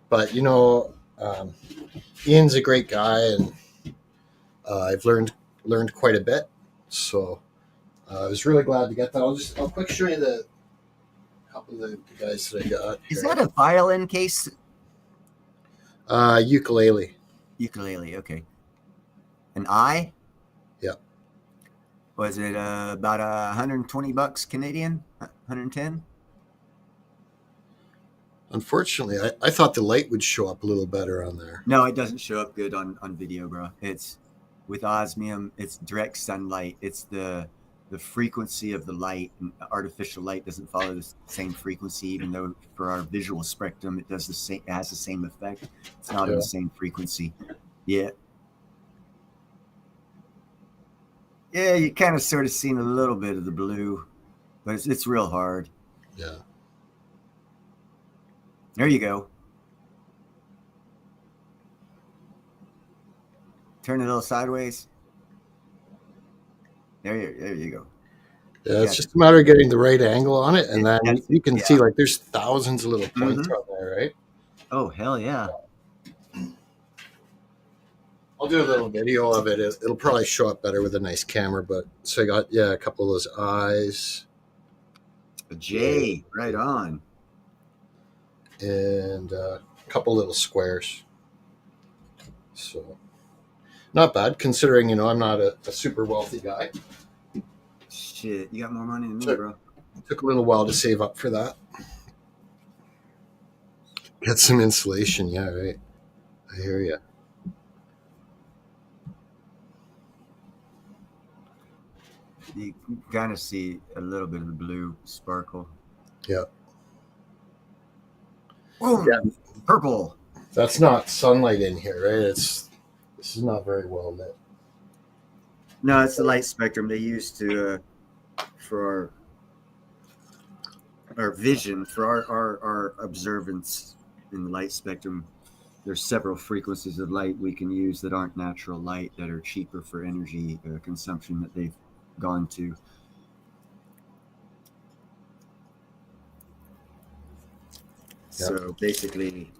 But, Ian's a great guy, and I've learned quite a bit. So I was really glad to get that. I'll quick show you the couple of the guys that I got here. Is that a violin case? Ukulele. Ukulele, okay. An I? Yeah. Was it about $120 Canadian? 110? Unfortunately, I thought the light would show up a little better on there. No, it doesn't show up good on video, bro. It's with osmium, it's direct sunlight. It's the frequency of the light. Artificial light doesn't follow the same frequency, even though for our visual spectrum it has the same effect. It's not in the same frequency. Yeah. Yeah, you kind of sort of seen a little bit of the blue, but it's real hard. Yeah. There you go. Turn it a little sideways. There you go. Yeah, it's just a matter of getting the right angle on it, and then you can see like there's thousands of little points on there, right? Oh, hell yeah. I'll do a little video of it. It'll probably show up better with a nice camera, but so I got a couple of those eyes. A J, right on. And a couple little squares. So not bad considering, I'm not a super wealthy guy. Shit, you got more money than me, bro. Took a little while to save up for that. Get some insulation, yeah, right. I hear you. You can kind of see a little bit of the blue sparkle. Yeah. Boom. Yeah. Purple. That's not sunlight in here, right? This is not very well lit. No, it's the light spectrum they use to for our vision, for our observance in the light spectrum. There's several frequencies of light we can use that aren't natural light, that are cheaper for energy consumption, that they've gone to. So basically,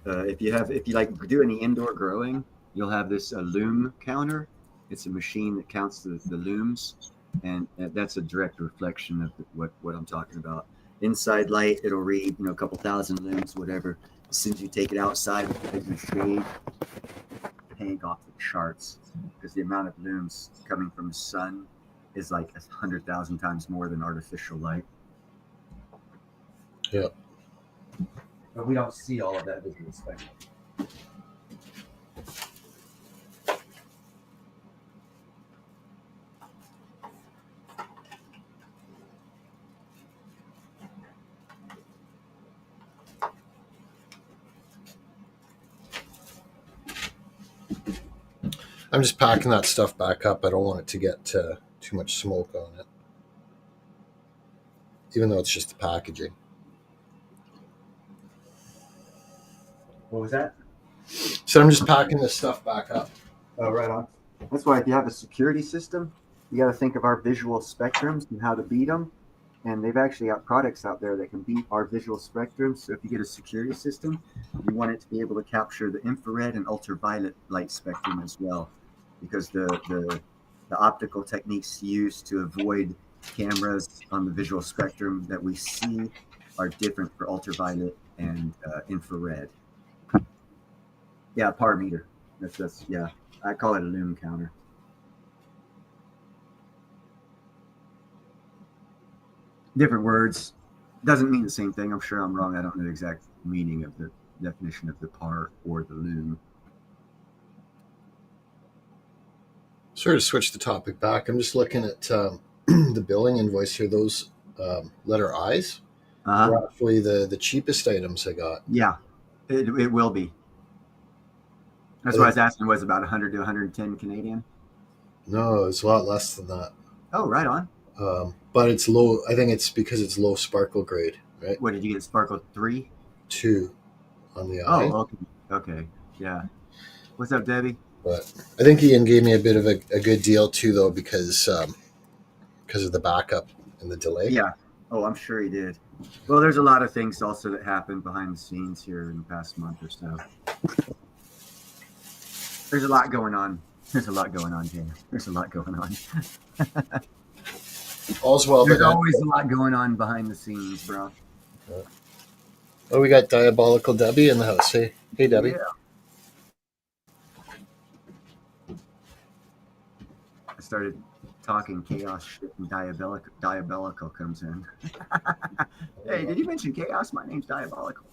if you like do any indoor growing, you'll have this loom counter. It's a machine that counts the looms, and that's a direct reflection of what I'm talking about. Inside light, it'll read a couple thousand looms, whatever. As soon as you take it outside with the shade, hang off the charts, because the amount of looms coming from the sun is like 100,000 times more than artificial light. Yeah. But we don't see all of that visual spectrum. I'm just packing that stuff back up. I don't want it to get too much smoke on it, even though it's just the packaging. What was that? So I'm just packing this stuff back up. Oh, right on. That's why if you have a security system, you got to think of our visual spectrums and how to beat them. And they've actually got products out there that can beat our visual spectrums. So if you get a security system, you want it to be able to capture the infrared and ultraviolet light spectrum as well, because the optical techniques used to avoid cameras on the visual spectrum that we see are different for ultraviolet and infrared. Yeah, par meter. That's yeah. I call it a lume counter. Different words. Doesn't mean the same thing. I'm sure I'm wrong. I don't know the exact meaning of the definition of the par or the lume. Sort of switch the topic back. I'm just looking at the billing invoice here. Those letter I's were actually the cheapest items I got. Yeah, it will be. That's what I was asking. Was about 100 to 110 Canadian? No, it's a lot less than that. Oh, right on. But it's low. I think it's because it's low sparkle grade, right? What did you get? Sparkle 3? 2 on the eye. Oh, okay, yeah. What's up, Debbie? But I think Ian gave me a bit of a good deal too, though, because of the backup and the delay. Yeah. Oh, I'm sure he did. Well, there's a lot of things also that happened behind the scenes here in the past month or so. There's a lot going on. There's a lot going on, Jane. There's a lot going on. All's well. There's always a lot going on behind the scenes, bro. Oh, we got Diabolical Debbie in the house. Hey, Debbie. Yeah. I started talking chaos shit and diabolical comes in. Hey, did you mention chaos? My name's Diabolical.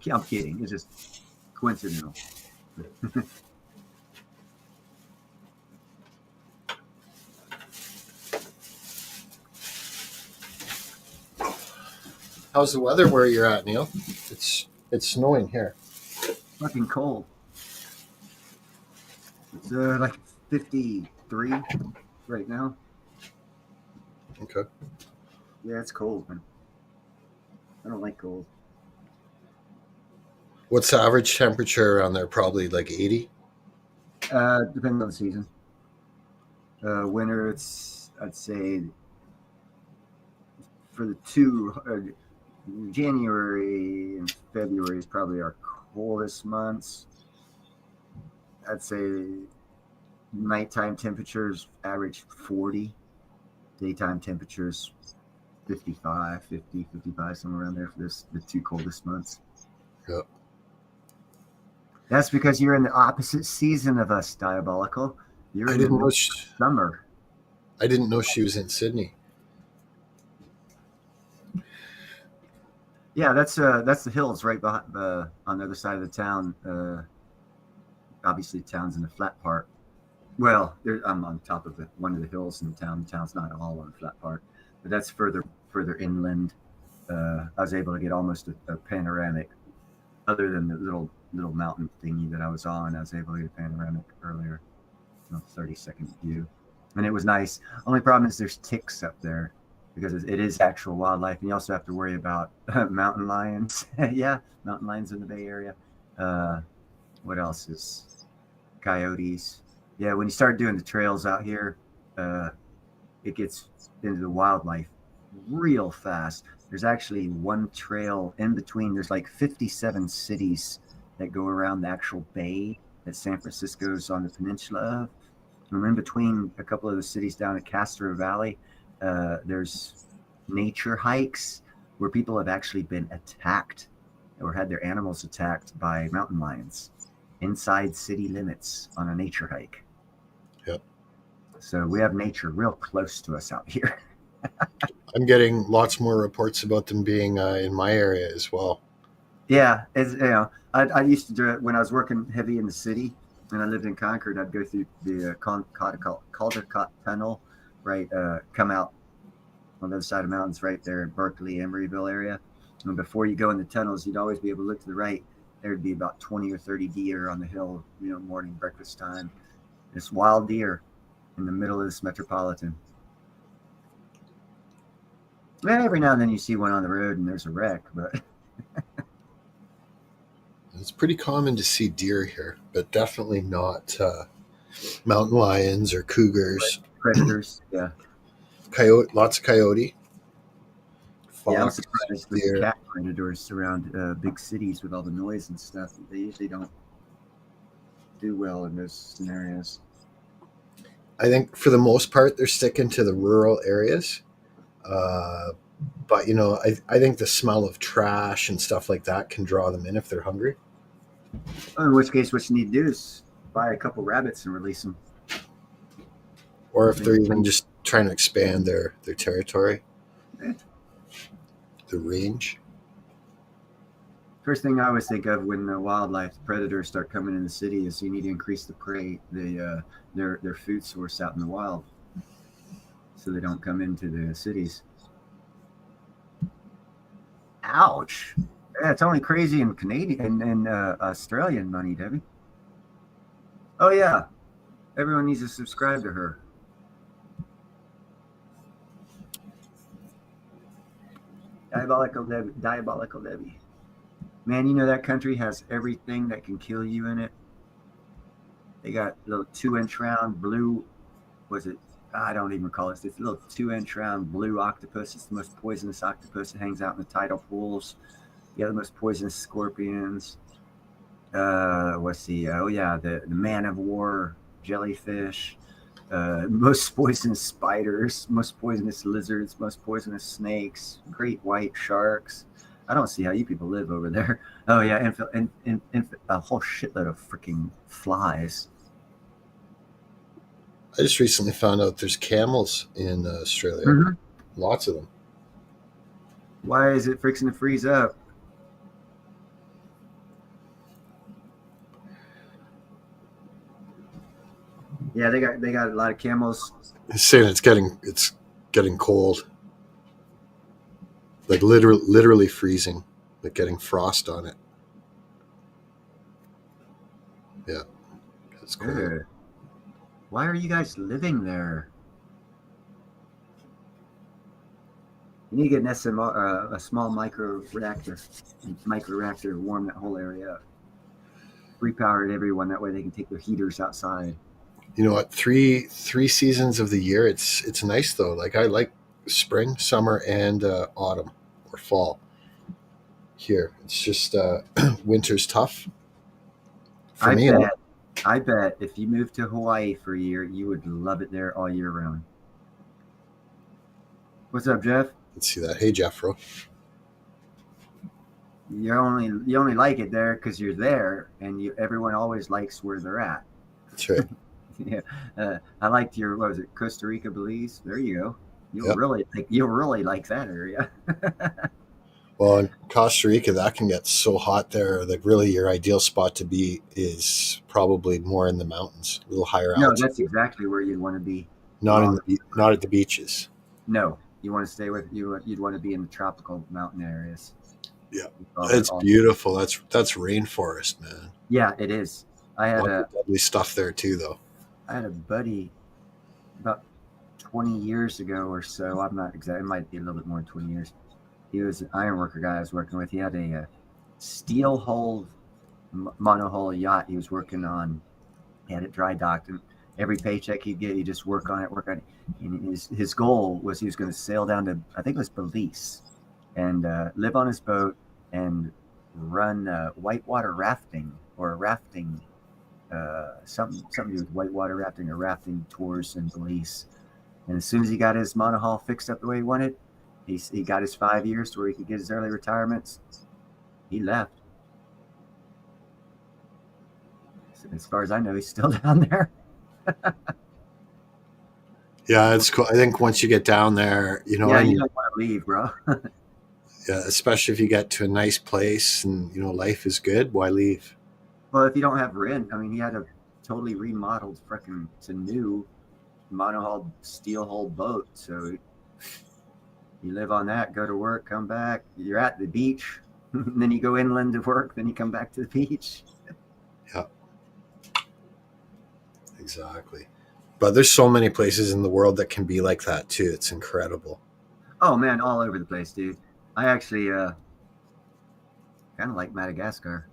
I'm kidding. It's just coincidental. How's the weather where you're at, Neil? It's snowing here. Fucking cold. It's like 53 right now. Okay. Yeah, it's cold, man. I don't like cold. What's the average temperature around there? Probably like 80? Depends on the season. Winter, I'd say for the two, January and February is probably our coldest months. I'd say nighttime temperatures average 40, daytime temperatures 55, 50, 55, somewhere around there for the two coldest months. Yep. That's because you're in the opposite season of us, Diabolical. You're in the summer. I didn't know she was in Sydney. Yeah, that's the hills right behind, on the other side of the town. Obviously, the town's in the flat part. Well, I'm on top of one of the hills in the town. The town's not all on the flat part, but that's further inland. I was able to get almost a panoramic, other than the little mountain thingy that I was on. I was able to get a panoramic earlier, 30-second view, and it was nice. Only problem is there's ticks up there because it is actual wildlife, and you also have to worry about mountain lions. Yeah, mountain lions in the Bay Area. What else is coyotes? Yeah, when you start doing the trails out here, it gets into the wildlife real fast. There's actually one trail in between. There's like 57 cities that go around the actual bay that San Francisco's on the peninsula of. And in between a couple of the cities down at Castro Valley, there's nature hikes where people have actually been attacked or had their animals attacked by mountain lions inside city limits on a nature hike. Yep. So we have nature real close to us out here. I'm getting lots more reports about them being in my area as well. Yeah, I used to do it when I was working heavy in the city, and I lived in Concord. I'd go through the Caldecott Tunnel, right? Come out on the other side of the mountains, right there in Berkeley, Emeryville area. And before you go in the tunnels, you'd always be able to look to the right. There'd be about 20 or 30 deer on the hill, morning breakfast time. This wild deer in the middle of this metropolitan. And every now and then you see one on the road and there's a wreck, but it's pretty common to see deer here, but definitely not mountain lions or cougars. Predators, yeah. Coyote, lots of coyote. Fox, yeah, I'm surprised with the cat predators around big cities with all the noise and stuff. They usually don't do well in those scenarios. I think for the most part, they're sticking to the rural areas. But I think the smell of trash and stuff like that can draw them in if they're hungry. In which case, what you need to do is buy a couple rabbits and release them. Or if they're even just trying to expand their territory, the range. First thing I always think of when the wildlife predators start coming in the city is you need to increase the prey, their food source out in the wild, so they don't come into the cities. Ouch! Yeah, it's only crazy in Canadian and Australian money, Debbie. Oh yeah, everyone needs to subscribe to her. Diabolical Debbie. Man, that country has everything that can kill you in it. They got little 2-inch round blue, I don't even recall it. It's a little 2-inch round blue octopus. It's the most poisonous octopus. It hangs out in the tidal pools. You have the most poisonous scorpions. The man of war jellyfish. Most poisonous spiders, most poisonous lizards, most poisonous snakes, great white sharks. I don't see how you people live over there. Oh yeah, and a whole shitload of freaking flies. I just recently found out there's camels in Australia. Mm-hmm. Lots of them. Why is it fixing to freeze up? Yeah, they got a lot of camels. He's saying it's getting cold. Like literally freezing, like getting frost on it. Yeah, that's cool. Good. Why are you guys living there? You need to get an SMR, a small micro reactor to warm that whole area up. Repower everyone, that way they can take their heaters outside. You know what? Three seasons of the year. It's nice though. Like I like spring, summer, and autumn or fall. Here, it's just winter's tough. I bet if you moved to Hawaii for a year, you would love it there all year round. What's up, Jeff? Let's see that. Hey, Jeffro. You only like it there because you're there, and everyone always likes where they're at. That's right. Yeah, I liked your Costa Rica, Belize. There you go. You'll really like that area. Well, in Costa Rica, that can get so hot there. Like, really, your ideal spot to be is probably more in the mountains, a little higher altitude. No, that's exactly where you'd want to be. Not at the beaches. No, You want to stay with you. You'd want to be in the tropical mountain areas. Yeah, All it's all- beautiful. That's rainforest, man. yeah, it is. I had Lots a of deadly stuff there too, though. buddy about 20 years ago or so. I'm not exactly. It might be a little bit more than 20 years. He was an iron worker guy I was working with. He had a steel hull monohull yacht he was working on. He had it dry docked, and every paycheck he'd get, he'd just work on it, work on it. And his goal was he was going to sail down to, I think it was Belize, and live on his boat and run whitewater rafting or rafting, something to do with whitewater rafting or rafting tours in Belize. And as soon as he got his monohull fixed up the way he wanted, he got his 5 years to where he could get his early retirements. He left. As far as I know, he's still down there. Yeah, it's cool. I think once you get down there, Yeah, and you don't want to leave, bro. yeah, especially if you get to a nice place and life is good, why leave? Well, if you don't have rent, I mean, he had a totally remodeled freaking, it's a new monohull steel hull boat. So you live on that, go to work, come back. You're at the beach, then you go inland to work, then you come back to the beach. Yeah, exactly. But there's so many places in the world that can be like that too. It's incredible. Oh man, all over the place, dude. I actually kind of like Madagascar.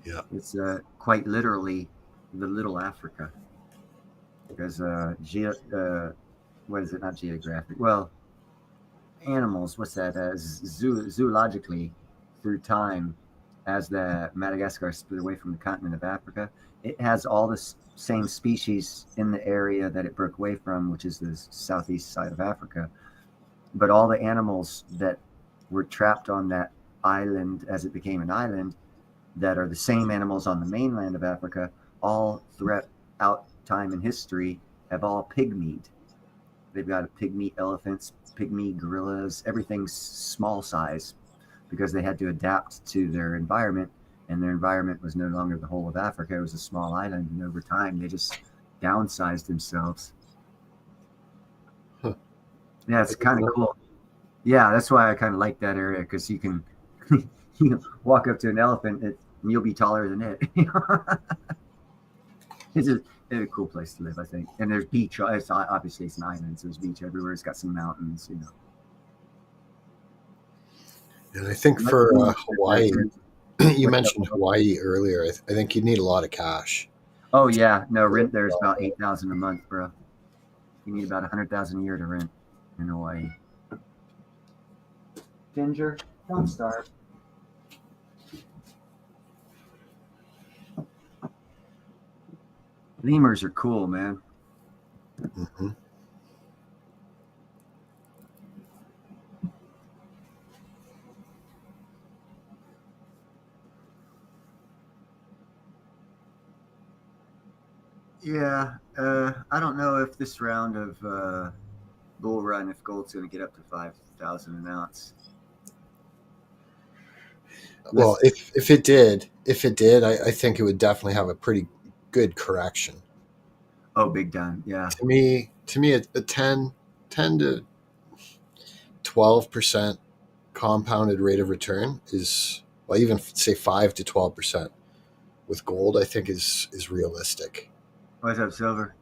Yeah. It's quite literally the little Africa, because what is it? Not geographic. Well, animals. What's that? Zoologically, through time, as the Madagascar split away from the continent of Africa, it has all the same species in the area that it broke away from, which is the southeast side of Africa. But all the animals that were trapped on that island as it became an island, that are the same animals on the mainland of Africa, all throughout time and history, have all pygmied. They've got pygmy elephants, pygmy gorillas, everything's small size, because they had to adapt to their environment, and their environment was no longer the whole of Africa. It was a small island, and over time they just downsized themselves. Huh. Yeah, it's kind of cool. Yeah, that's why I kind of like that area, because you can walk up to an elephant and you'll be taller than it. It's a cool place to live, I think. And there's beach. Obviously, it's an island, so there's beach everywhere. It's got some mountains, And I think for Hawaii, you mentioned Hawaii earlier. I think you'd need a lot of cash. Oh yeah, no, rent there is about $8,000 a month, bro. You need about $100,000 a year to rent in Hawaii. Ginger, don't starve. Lemurs are cool, man. Mm-hmm. Yeah, I don't know if this round of bull run, if gold's going to get up to 5,000 an ounce. Well, if it did, I think it would definitely have a pretty good correction. Oh, big time, yeah. To me, a 10 to 12% compounded rate of return is, well, even say 5 to 12% with gold, I think is realistic. What's up, Silver?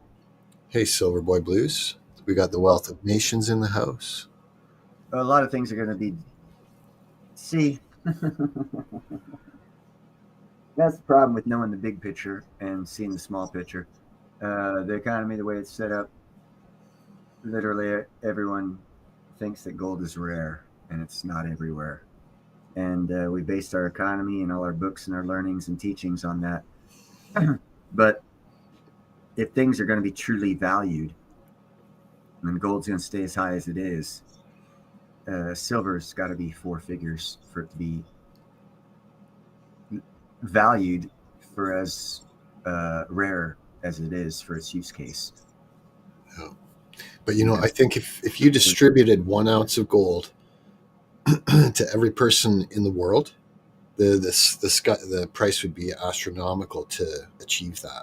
Hey, Silver Boy Blues. We got the Wealth of Nations in the house. A lot of things are going to be. See, that's the problem with knowing the big picture and seeing the small picture. The economy, the way it's set up, literally everyone thinks that gold is rare, and it's not everywhere. And we based our economy and all our books and our learnings and teachings on that. But if things are going to be truly valued, and gold's going to stay as high as it is, silver's got to be 4 figures for it to be valued for as rare as it is for its use case. Yeah. But I think if you distributed 1 ounce of gold to every person in the world, the price would be astronomical to achieve that.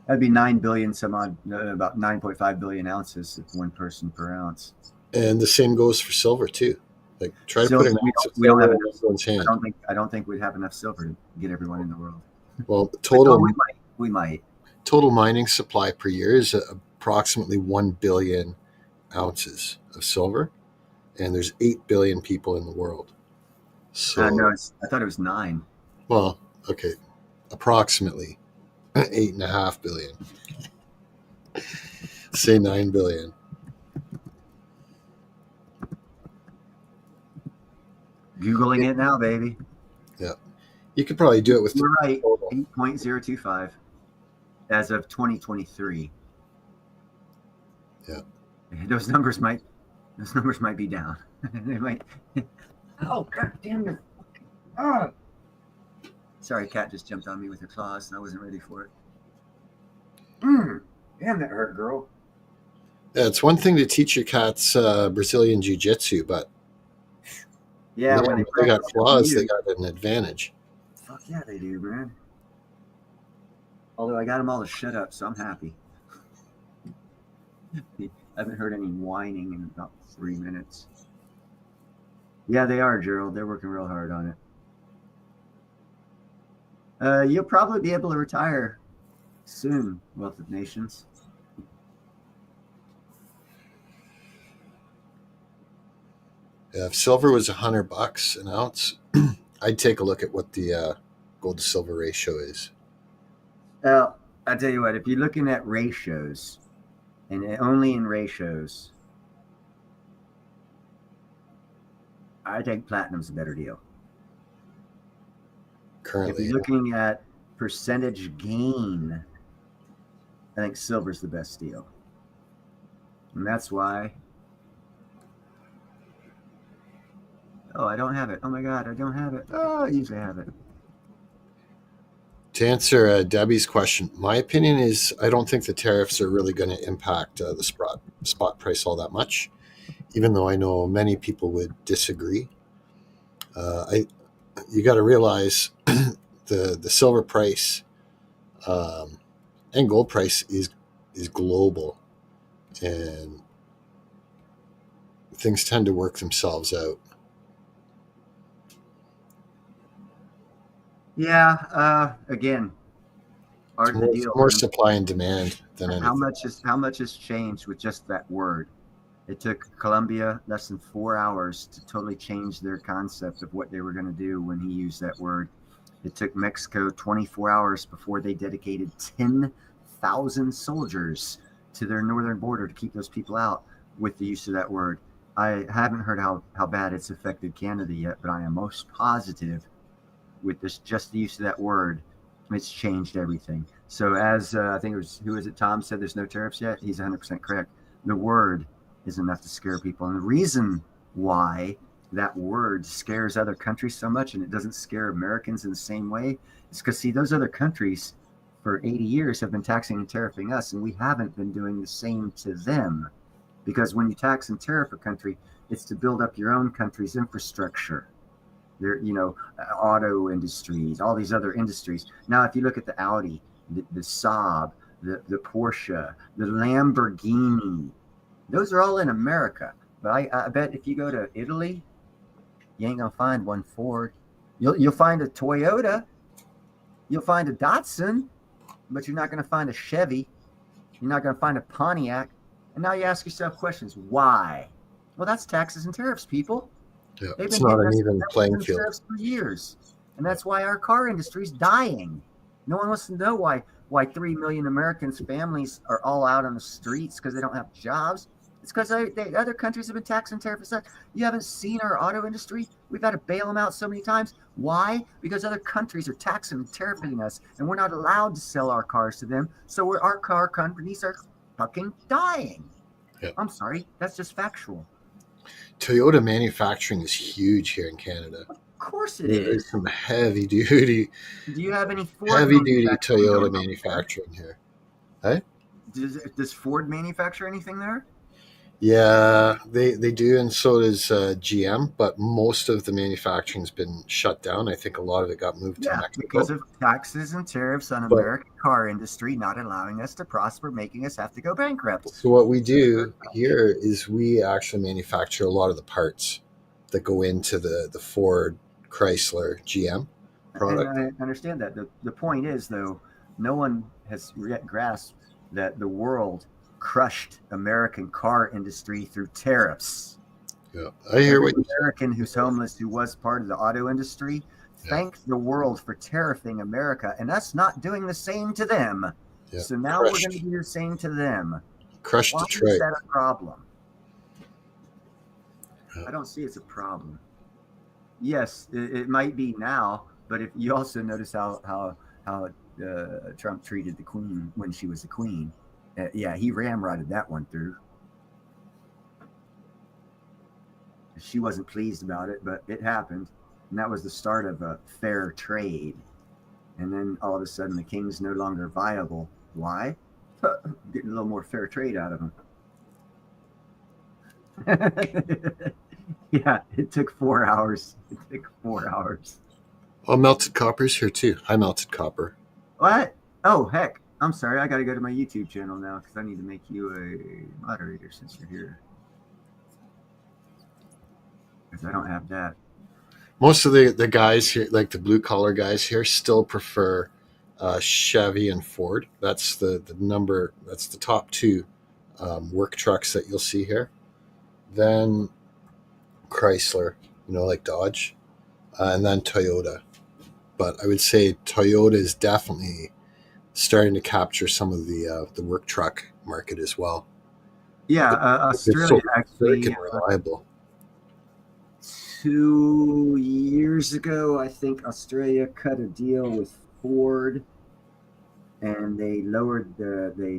That'd be 9 billion some odd, about 9.5 billion ounces of 1 person per ounce. And the same goes for silver too. Like try to Silver, put an ounce of we don't have silver in enough. everyone's hand. I don't think we'd have enough silver to get everyone in the world. Well, We might. total mining supply per year is approximately 1 billion ounces of silver, and there's 8 billion people in the world. So No, I thought it was 9. well, okay, approximately 8.5 billion. Say 9 billion. Googling it now, baby. Yeah, you could probably do it with. You're right. 8.025 as of 2023. Yeah. Those numbers might be down. They might. Oh, god damn it! Oh. Sorry, cat just jumped on me with her claws, and I wasn't ready for it. Damn, that hurt, girl. Yeah, it's one thing to teach your cats Brazilian jiu-jitsu, but yeah, man, when they got claws, they got an advantage. Fuck yeah, they do, man. Although I got them all to shut up, so I'm happy. I haven't heard any whining in about 3 minutes. Yeah, they are, Gerald. They're working real hard on it. You'll probably be able to retire soon, Wealth of Nations. Yeah, if silver was $100 an ounce, I'd take a look at what the gold to silver ratio is. Well, I tell you what, if you're looking at ratios, and only in ratios, I think platinum's a better deal. Currently, if you're looking at percentage gain, I think silver's the best deal. And that's why. Oh, I don't have it. Oh my God, I don't have it. Oh, I usually have it. To answer Debbie's question, my opinion is I don't think the tariffs are really going to impact the spot price all that much, even though I know many people would disagree. You got to realize the silver price and gold price is global, and things tend to work themselves out. Yeah. Again, It's more supply and demand than anything. How much has changed with just that word? It took Colombia less than 4 hours to totally change their concept of what they were going to do when he used that word. It took Mexico 24 hours before they dedicated 10,000 soldiers to their northern border to keep those people out with the use of that word. I haven't heard how bad it's affected Canada yet, but I am most positive with just the use of that word, it's changed everything. So as I think it was, who is it, Tom said there's no tariffs yet? He's 100% correct. The word is enough to scare people. And the reason why that word scares other countries so much and it doesn't scare Americans in the same way is because, see, those other countries for 80 years have been taxing and tariffing us, and we haven't been doing the same to them. Because when you tax and tariff a country, it's to build up your own country's infrastructure. There, auto industries, all these other industries. Now, if you look at the Audi, the Saab, the Porsche, the Lamborghini, those are all in America. But I bet if you go to Italy, you ain't gonna find one Ford. You'll find a Toyota, you'll find a Datsun, but you're not gonna find a Chevy. You're not gonna find a Pontiac. And now you ask yourself questions: why? Well, that's taxes and tariffs, people. Yeah, it's not an even playing field for years, and that's why our car industry is dying. No one wants to know why 3 million Americans' families are all out on the streets because they don't have jobs. It's because other countries have been taxing tariffs. You haven't seen our auto industry? We've had to bail them out so many times. Why? Because other countries are taxing and tariffing us, and we're not allowed to sell our cars to them. So our car companies are fucking dying. Yeah. I'm sorry, that's just factual. Toyota manufacturing is huge here in Canada. Of course it is. There's some heavy duty. Do you have any Ford heavy duty Toyota manufacturing here? Hey? Does Ford manufacture anything there? Yeah, they do, and so does GM. But most of the manufacturing's been shut down. I think a lot of it got moved to Yeah, Mexico. because of taxes and tariffs on But American car industry not allowing us to prosper, making us have to go bankrupt. so what we do here is we actually manufacture a lot of the parts that go into the Ford, Chrysler, GM And product. I understand that. The point is, though, no one has yet grasped that the world crushed American car industry through tariffs. Yeah, I hear Every what you're American who's homeless who was part of the auto industry saying. thanks the world for tariffing America and us not doing the same to them. Yeah, So now we're going to crushed, do the same to them. crushed Why is Detroit. that a problem? Yeah. I don't see it's a problem. Yes, it might be now, but if you also notice how Trump treated the Queen when she was the Queen, yeah, he ramrodded that one through. She wasn't pleased about it, but it happened, and that was the start of a fair trade. And then all of a sudden, the king's no longer viable. Why? Getting a little more fair trade out of him. Yeah, it took 4 hours. It took 4 hours. Oh, melted copper's here too. Hi, melted copper. What? Oh, heck. I'm sorry. I got to go to my YouTube channel now because I need to make you a moderator since you're here. Because I don't have that. Most of the guys here, like the blue collar guys here, still prefer Chevy and Ford. That's the number. That's the top two work trucks that you'll see here. Then Chrysler, like Dodge, and then Toyota. But I would say Toyota is definitely starting to capture some of the work truck market as well. Yeah, It's so Australia quick actually, and reliable. 2 years ago, I think Australia cut a deal with Ford and they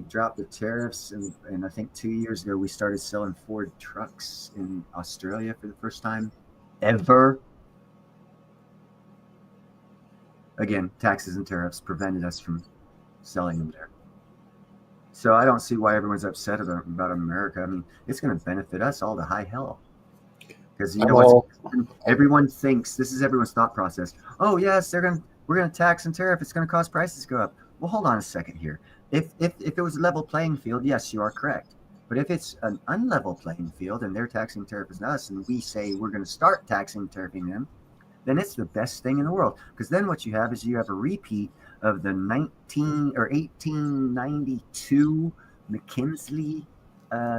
dropped the tariffs. And I think 2 years ago, we started selling Ford trucks in Australia for the first time ever. Again, taxes and tariffs prevented us from selling them there. So I don't see why everyone's upset about America. I mean, it's going to benefit us all to high hell. Because you know what? Everyone thinks this is everyone's thought process. Oh yes, we're gonna tax and tariff. It's gonna cause prices to go up. Well, hold on a second here. If it was a level playing field, yes, you are correct. But if it's an unlevel playing field and they're taxing tariffs us, and we say we're going to start taxing and tariffing them, then it's the best thing in the world. Because then what you have is you have a repeat of the 1892 McKinley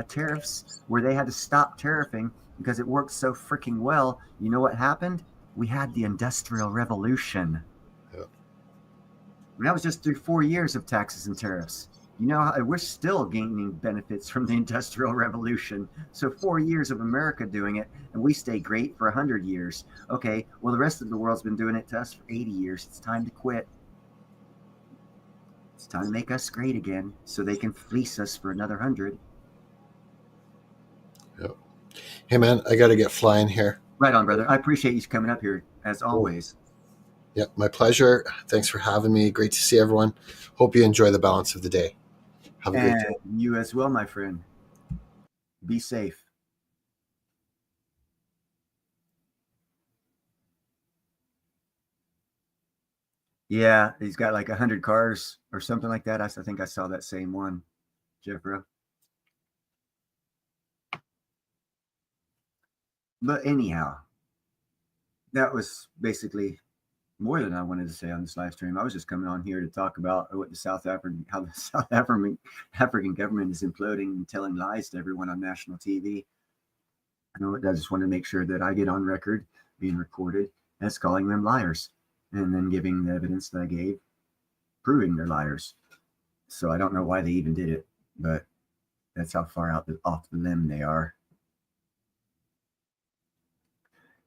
tariffs, where they had to stop tariffing because it worked so freaking well. You know what happened? We had the Industrial Revolution. Yeah. And that was just through 4 years of taxes and tariffs. You know, we're still gaining benefits from the Industrial Revolution. So 4 years of America doing it, and we stay great for 100 years. Okay, well, the rest of the world's been doing it to us for 80 years. It's time to quit. It's time to make us great again so they can fleece us for another 100. Yep. Hey, man, I got to get flying here. Right on, brother. I appreciate you coming up here, as always. Yeah, my pleasure. Thanks for having me. Great to see everyone. Hope you enjoy the balance of the day. Have a great day. You as well, my friend. Be safe. Yeah, he's got like 100 cars or something like that. I think I saw that same one, Jeffro. But anyhow, that was basically more than I wanted to say on this live stream. I was just coming on here to talk about how the South African government is imploding and telling lies to everyone on national TV. I just want to make sure that I get on record, being recorded, as calling them liars, and then giving the evidence that I gave, proving they're liars. So I don't know why they even did it, but that's how far off the limb they are.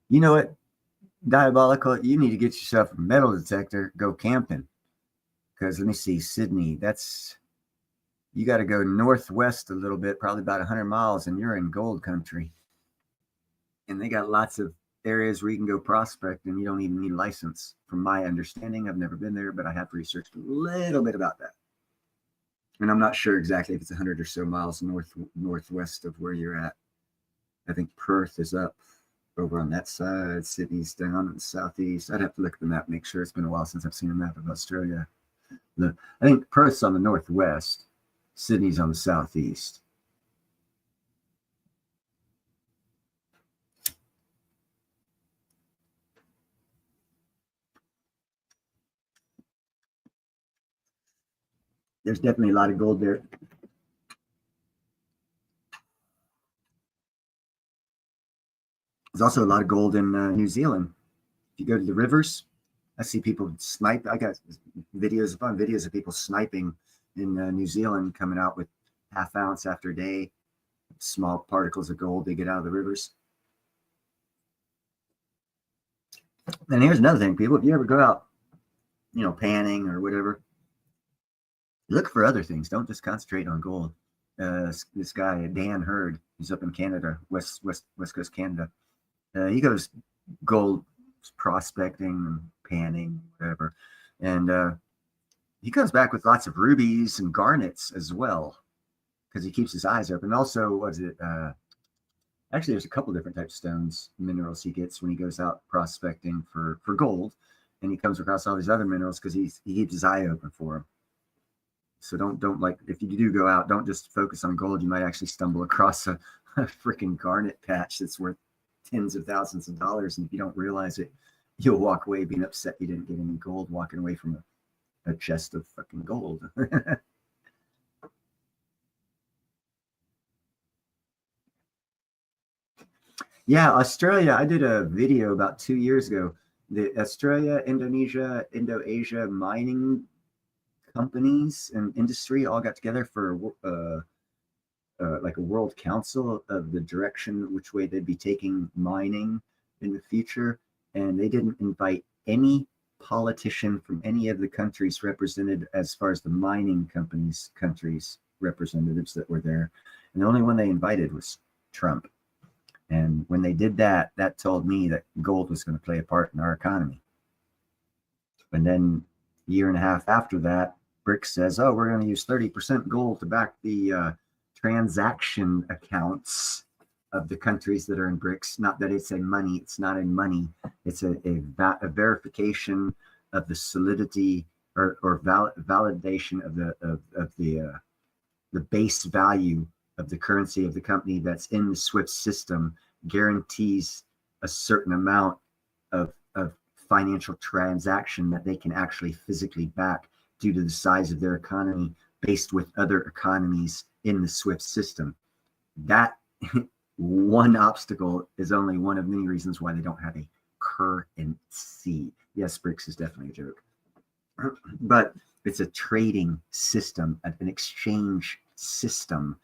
You know what? Diabolical, you need to get yourself a metal detector, go camping. Because let me see, Sydney, you got to go northwest a little bit, probably about 100 miles, and you're in gold country. And they got lots of areas where you can go prospect, and you don't even need a license. From my understanding, I've never been there, but I have researched a little bit about that. And I'm not sure exactly if it's 100 or so miles northwest of where you're at. I think Perth is up over on that side. Sydney's down in the southeast. I'd have to look at the map, make sure. It's been a while since I've seen a map of Australia. I think Perth's on the northwest. Sydney's on the southeast. There's definitely a lot of gold there. There's also a lot of gold in New Zealand. If you go to the rivers, I see people snipe. I got videos of people sniping in New Zealand, coming out with half ounce after day, small particles of gold they get out of the rivers. And here's another thing, people. If you ever go out, panning or whatever, look for other things. Don't just concentrate on gold. This guy, Dan Hurd, he's up in Canada, West Coast Canada. He goes gold prospecting and panning, whatever. And he comes back with lots of rubies and garnets as well, because he keeps his eyes open. Also, actually, there's a couple different types of stones, minerals he gets when he goes out prospecting for gold. And he comes across all these other minerals because he keeps his eye open for them. So don't like, if you do go out, don't just focus on gold. You might actually stumble across a freaking garnet patch that's worth tens of thousands of dollars. And if you don't realize it, you'll walk away being upset you didn't get any gold, walking away from a chest of fucking gold. Yeah, Australia. I did a video about 2 years ago. The Australia, Indonesia, Indo-Asia mining companies and industry all got together for like a world council of the direction which way they'd be taking mining in the future. And they didn't invite any politician from any of the countries represented as far as the mining countries representatives that were there. And the only one they invited was Trump. And when they did that, that told me that gold was going to play a part in our economy. And then a year and a half after that, BRICS says, oh, we're going to use 30% gold to back the transaction accounts of the countries that are in BRICS. Not that it's a money, it's not a money. It's a verification of the solidity or validation of the base value of the currency of the company that's in the SWIFT system, guarantees a certain amount of financial transaction that they can actually physically back due to the size of their economy based with other economies in the SWIFT system. That one obstacle is only one of many reasons why they don't have a currency. Yes, BRICS is definitely a joke, but it's a trading system, an exchange system.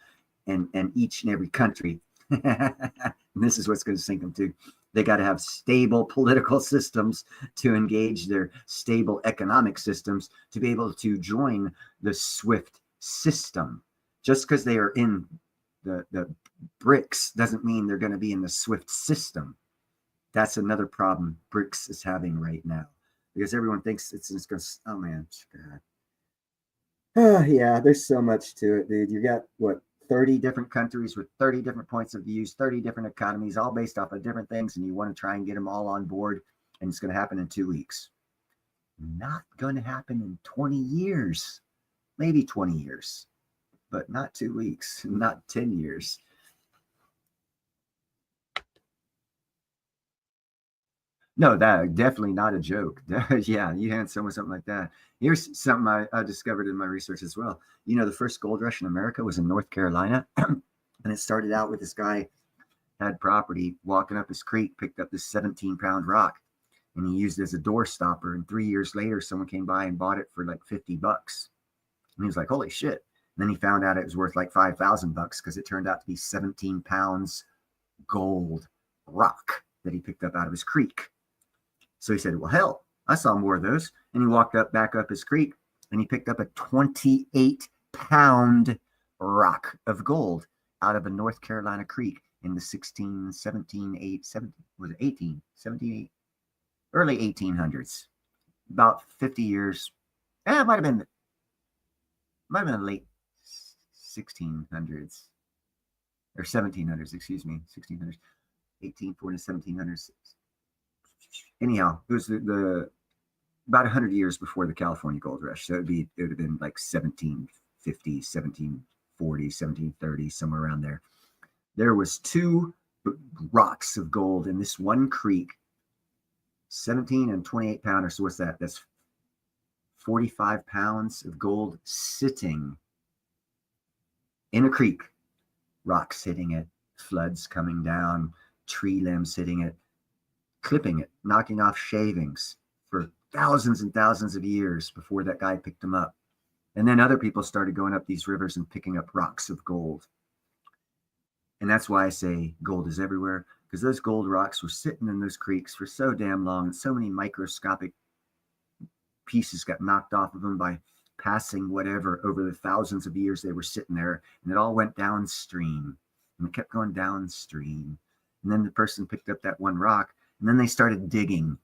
And each and every country, and this is what's going to sink them too, they got to have stable political systems to engage their stable economic systems to be able to join the SWIFT system. Just because they are in the BRICS doesn't mean they're going to be in the SWIFT system. That's another problem BRICS is having right now, because everyone thinks it's going to, oh man, God. Oh, yeah, there's so much to it, dude. You got what? 30 different countries with 30 different points of views, 30 different economies, all based off of different things, and you want to try and get them all on board, and it's going to happen in 2 weeks. Not going to happen in 20 years, maybe 20 years, but not 2 weeks, not 10 years. No, that definitely not a joke. Yeah, you hand someone something like that. Here's something I discovered in my research as well. The first gold rush in America was in North Carolina. And it started out with this guy had property, walking up his creek, picked up this 17-pound rock, and he used it as a door stopper. And 3 years later, someone came by and bought it for like $50. And he was like, holy shit. And then he found out it was worth like $5,000 because it turned out to be 17 pounds gold rock that he picked up out of his creek. So he said, well, hell, I saw more of those. And he walked back up his creek, and he picked up a 28-pound rock of gold out of a North Carolina creek in the 18, early 1800s, about 50 years. It might have been late 1600s or 1700s, excuse me, 1600s, 1840 1700s. Anyhow, it was the about 100 years before the California gold rush. So it would have been like 1750, 1740, 1730, somewhere around there. There was 2 rocks of gold in this one creek, 17 and 28 pounders. So what's that? That's 45 pounds of gold sitting in a creek, rocks hitting it, floods coming down, tree limbs hitting it, clipping it, knocking off shavings for thousands and thousands of years before that guy picked them up. And then other people started going up these rivers and picking up rocks of gold. And that's why I say gold is everywhere, because those gold rocks were sitting in those creeks for so damn long, and so many microscopic pieces got knocked off of them by passing whatever over the thousands of years they were sitting there, and it all went downstream, and it kept going downstream. And then the person picked up that one rock, and then they started digging.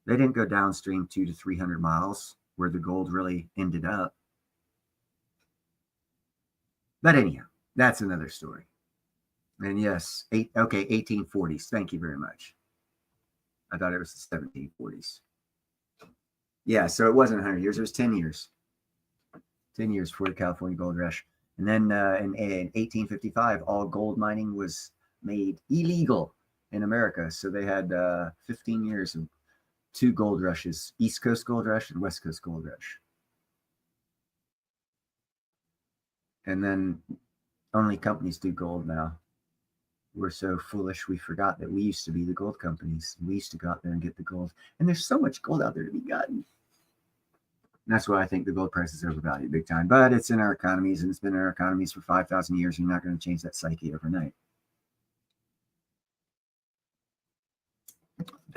They didn't go downstream 200 to 300 miles where the gold really ended up. But anyhow, that's another story. And yes, 1840s. Thank you very much. I thought it was the 1740s. Yeah, so it wasn't 100 years. It was 10 years. 10 years before the California gold rush. And then in 1855, all gold mining was made illegal in America. So they had 15 years of 2 gold rushes, East Coast gold rush and West Coast gold rush. And then only companies do gold now. We're so foolish, we forgot that we used to be the gold companies. We used to go out there and get the gold. And there's so much gold out there to be gotten. And that's why I think the gold price is overvalued big time. But it's in our economies, and it's been in our economies for 5,000 years. You're not going to change that psyche overnight.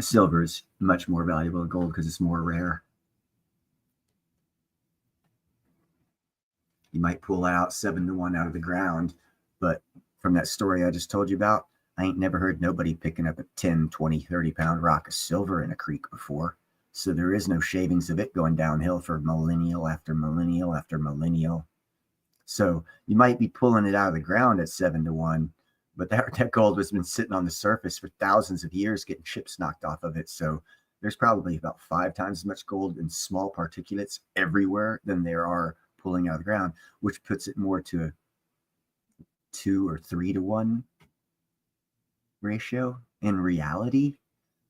Silver is much more valuable than gold because it's more rare. You might pull out 7 to 1 out of the ground, but from that story I just told you about, I ain't never heard nobody picking up a 10, 20, 30 pound rock of silver in a creek before. So there is no shavings of it going downhill for millennial after millennial after millennial. So you might be pulling it out of the ground at 7 to 1, but that gold has been sitting on the surface for thousands of years, getting chips knocked off of it. So there's probably about 5 times as much gold in small particulates everywhere than there are pulling out of the ground, which puts it more to a 2 or 3 to 1 ratio in reality.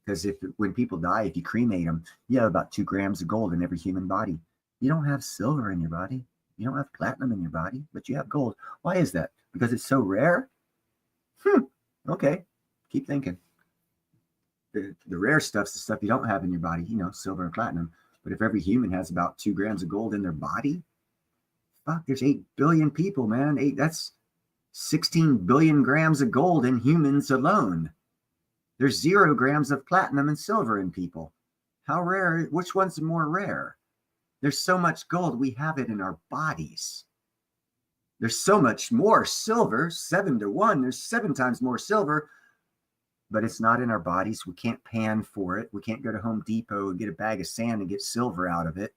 Because when people die, if you cremate them, you have about 2 grams of gold in every human body. You don't have silver in your body. You don't have platinum in your body, but you have gold. Why is that? Because it's so rare? Okay. Keep thinking. The rare stuff's the stuff you don't have in your body, silver and platinum. But if every human has about 2 grams of gold in their body, fuck, there's 8 billion people, man. That's 16 billion grams of gold in humans alone. There's 0 grams of platinum and silver in people. How rare? Which one's more rare? There's so much gold, we have it in our bodies. There's so much more silver, 7 to 1. There's 7 times more silver, but it's not in our bodies. We can't pan for it. We can't go to Home Depot and get a bag of sand and get silver out of it.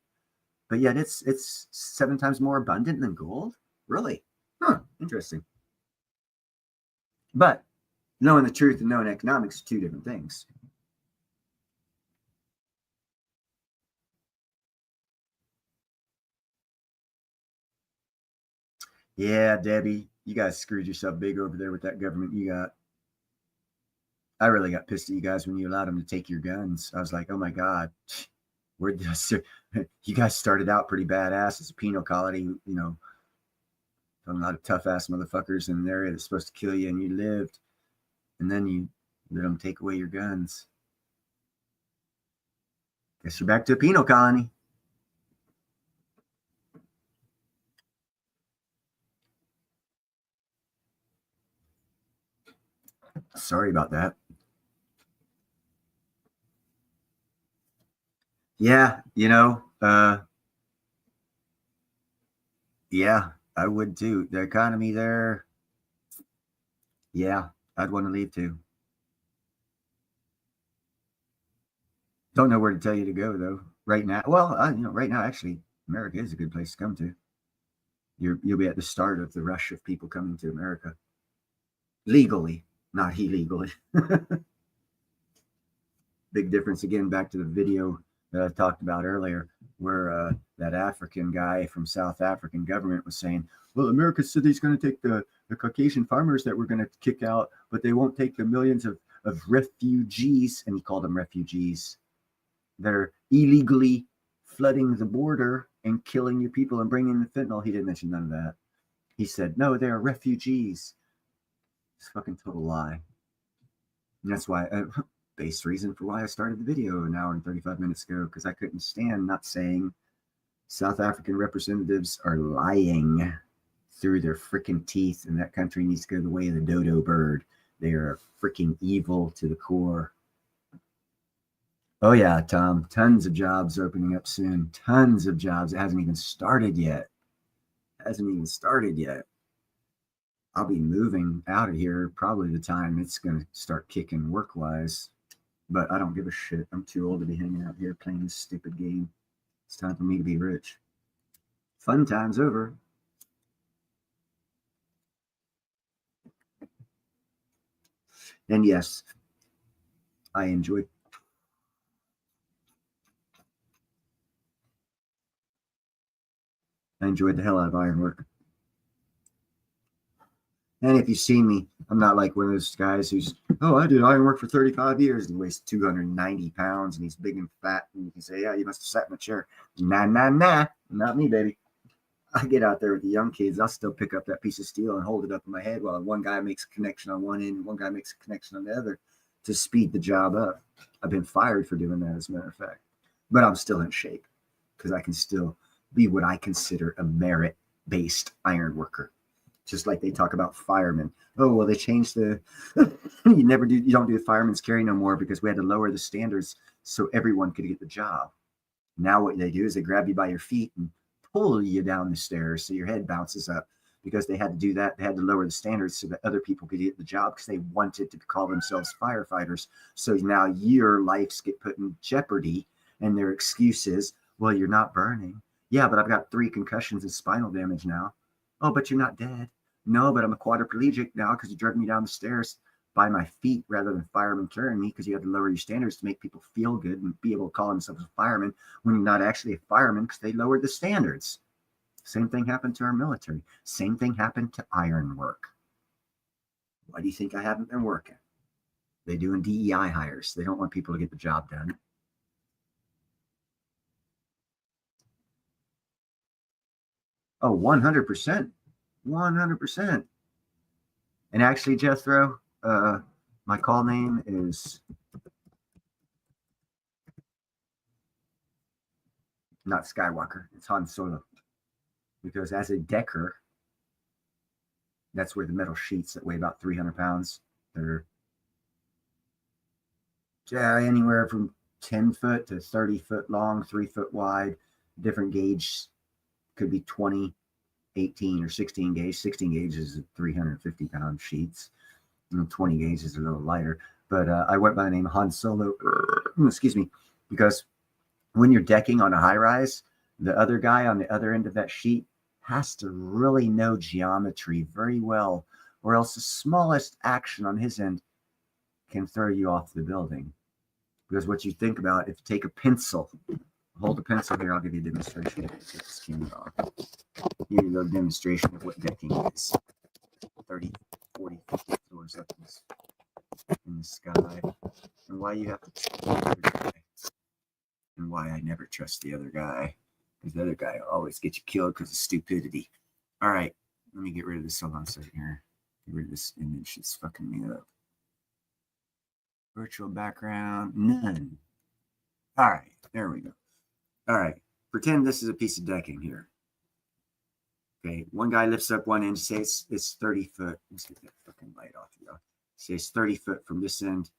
But yet it's 7 times more abundant than gold? Really? Interesting. But knowing the truth and knowing economics are 2 different things. Yeah, Debbie, you guys screwed yourself big over there with that government you got. I really got pissed at you guys when you allowed them to take your guns. I was like, oh my God, you guys started out pretty badass as a penal colony, a lot of tough ass motherfuckers in there that's supposed to kill you, and you lived. And then you let them take away your guns. Guess you're back to a penal colony. Sorry about that. Yeah, yeah, I would too. The economy there, yeah, I'd want to leave too. Don't know where to tell you to go though. Right now, well, right now actually, America is a good place to come to. You'll be at the start of the rush of people coming to America. Legally, not illegally. Big difference again, back to the video that I talked about earlier, where that African guy from South African government was saying, well, America said he's going to take the Caucasian farmers that we're going to kick out, but they won't take the millions of refugees, and he called them refugees, that are illegally flooding the border and killing your people and bringing the fentanyl. He didn't mention none of that. He said, no, they're refugees. It's a fucking total lie. And that's why, base reason for why I started the video an hour and 35 minutes ago, because I couldn't stand not saying South African representatives are lying through their freaking teeth, and that country needs to go the way of the dodo bird. They are freaking evil to the core. Oh yeah, Tom, tons of jobs opening up soon. Tons of jobs. It hasn't even started yet. I'll be moving out of here probably the time it's going to start kicking work-wise. But I don't give a shit. I'm too old to be hanging out here playing this stupid game. It's time for me to be rich. Fun time's over. And yes, I enjoyed the hell out of ironwork. And if you see me, I'm not like one of those guys who's, oh, I did ironwork for 35 years and he weighs 290 pounds and he's big and fat. And you can say, yeah, you must have sat in a chair. Nah, not me, baby. I get out there with the young kids. I'll still pick up that piece of steel and hold it up in my head while one guy makes a connection on one end and one guy makes a connection on the other to speed the job up. I've been fired for doing that, as a matter of fact. But I'm still in shape because I can still be what I consider a merit-based iron worker. Just like they talk about firemen. Oh, well, they changed the, you don't do the fireman's carry no more because we had to lower the standards so everyone could get the job. Now what they do is they grab you by your feet and pull you down the stairs so your head bounces up, because they had to do that. They had to lower the standards so that other people could get the job because they wanted to call themselves firefighters. So now your lives get put in jeopardy, and their excuse is, well, you're not burning. Yeah, but I've got 3 concussions and spinal damage now. Oh, but you're not dead. No, but I'm a quadriplegic now because you dragged me down the stairs by my feet rather than firemen carrying me, because you had to lower your standards to make people feel good and be able to call themselves a fireman when you're not actually a fireman because they lowered the standards. Same thing happened to our military. Same thing happened to ironwork. Why do you think I haven't been working? They're doing DEI hires. They don't want people to get the job done. Oh, 100%. 100%. And actually, Jethro, my call name is not Skywalker. It's Han Solo. Because as a decker, that's where the metal sheets that weigh about 300 pounds, they're anywhere from 10 foot to 30 foot long, 3 foot wide. Different gauge could be 20, 18, or 16 gauge. 16 gauge is 350 pound sheets. 20 gauge is a little lighter. But I went by the name Han Solo, excuse me, because when you're decking on a high rise, the other guy on the other end of that sheet has to really know geometry very well, or else the smallest action on his end can throw you off the building. Because what you think about, if you take a pencil, hold a pencil here, I'll give you a demonstration. Get this camera off. Give you a little demonstration of what decking is. 30, 40, 50 floors up in the sky. And why you have to trust the other guy. And why I never trust the other guy. Because the other guy will always get you killed because of stupidity. All right, let me get rid of this. Hold on a second here. Get rid of this image. It's fucking me up. Virtual background, none. All right, there we go. All right, pretend this is a piece of decking here. Okay, one guy lifts up one end, say it's 30 foot. Let's get that fucking light off, y'all. Say it's 30 foot from this end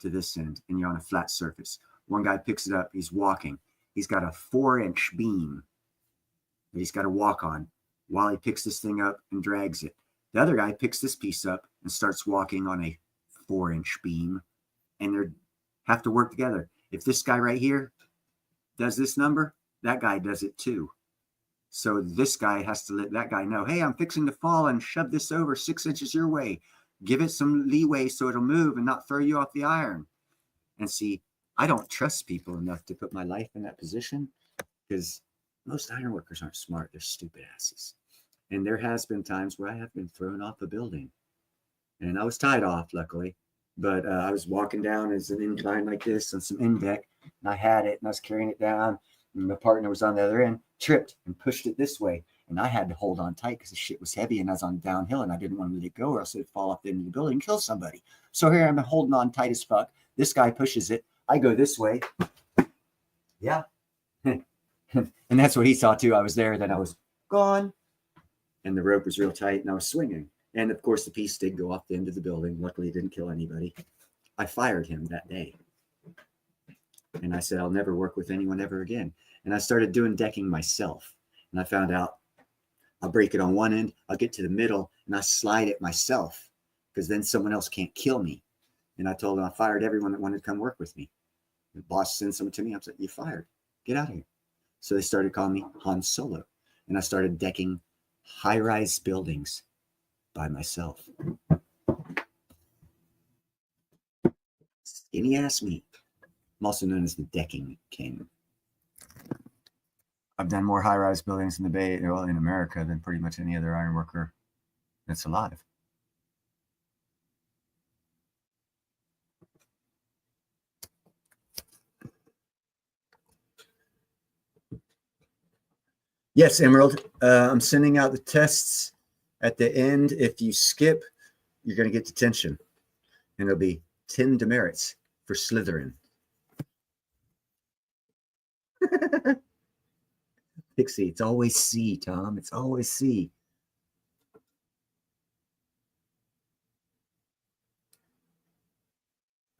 to this end, and you're on a flat surface. One guy picks it up, he's walking. He's got a 4-inch beam that he's got to walk on while he picks this thing up and drags it. The other guy picks this piece up and starts walking on a 4-inch beam, and they have to work together. If this guy right here does this number, that guy does it too. So this guy has to let that guy know, hey, I'm fixing to fall and shove this over 6 inches your way. Give it some leeway so it'll move and not throw you off the iron. And see, I don't trust people enough to put my life in that position because most iron workers aren't smart. They're stupid asses. And there has been times where I have been thrown off a building. And I was tied off, luckily. But I was walking down as an incline like this on some end deck, and I had it, and I was carrying it down, and my partner was on the other end, tripped and pushed it this way, and I had to hold on tight because the shit was heavy, and I was on downhill, and I didn't want to let it go, or else it'd fall off into the building and kill somebody. So here I'm holding on tight as fuck. This guy pushes it. I go this way. Yeah. And that's what he saw too. I was there, then I was gone, and the rope was real tight, and I was swinging. And of course, the piece did go off the end of the building. Luckily, it didn't kill anybody. I fired him that day. And I said, I'll never work with anyone ever again. And I started doing decking myself. And I found out I'll break it on one end, I'll get to the middle, and I slide it myself because then someone else can't kill me. And I told him I fired everyone that wanted to come work with me. The boss sent someone to me. I was like, you're fired. Get out of here. So they started calling me Han Solo. And I started decking high-rise buildings by myself. Skinny ass me. I'm also known as the decking king. I've done more high-rise buildings in the Bay, well, in America, than pretty much any other iron worker that's alive. Yes, Emerald. I'm sending out the tests at the end. If you skip, you're going to get detention. And it'll be 10 demerits for slithering. Pixie, it's always C, Tom. It's always C.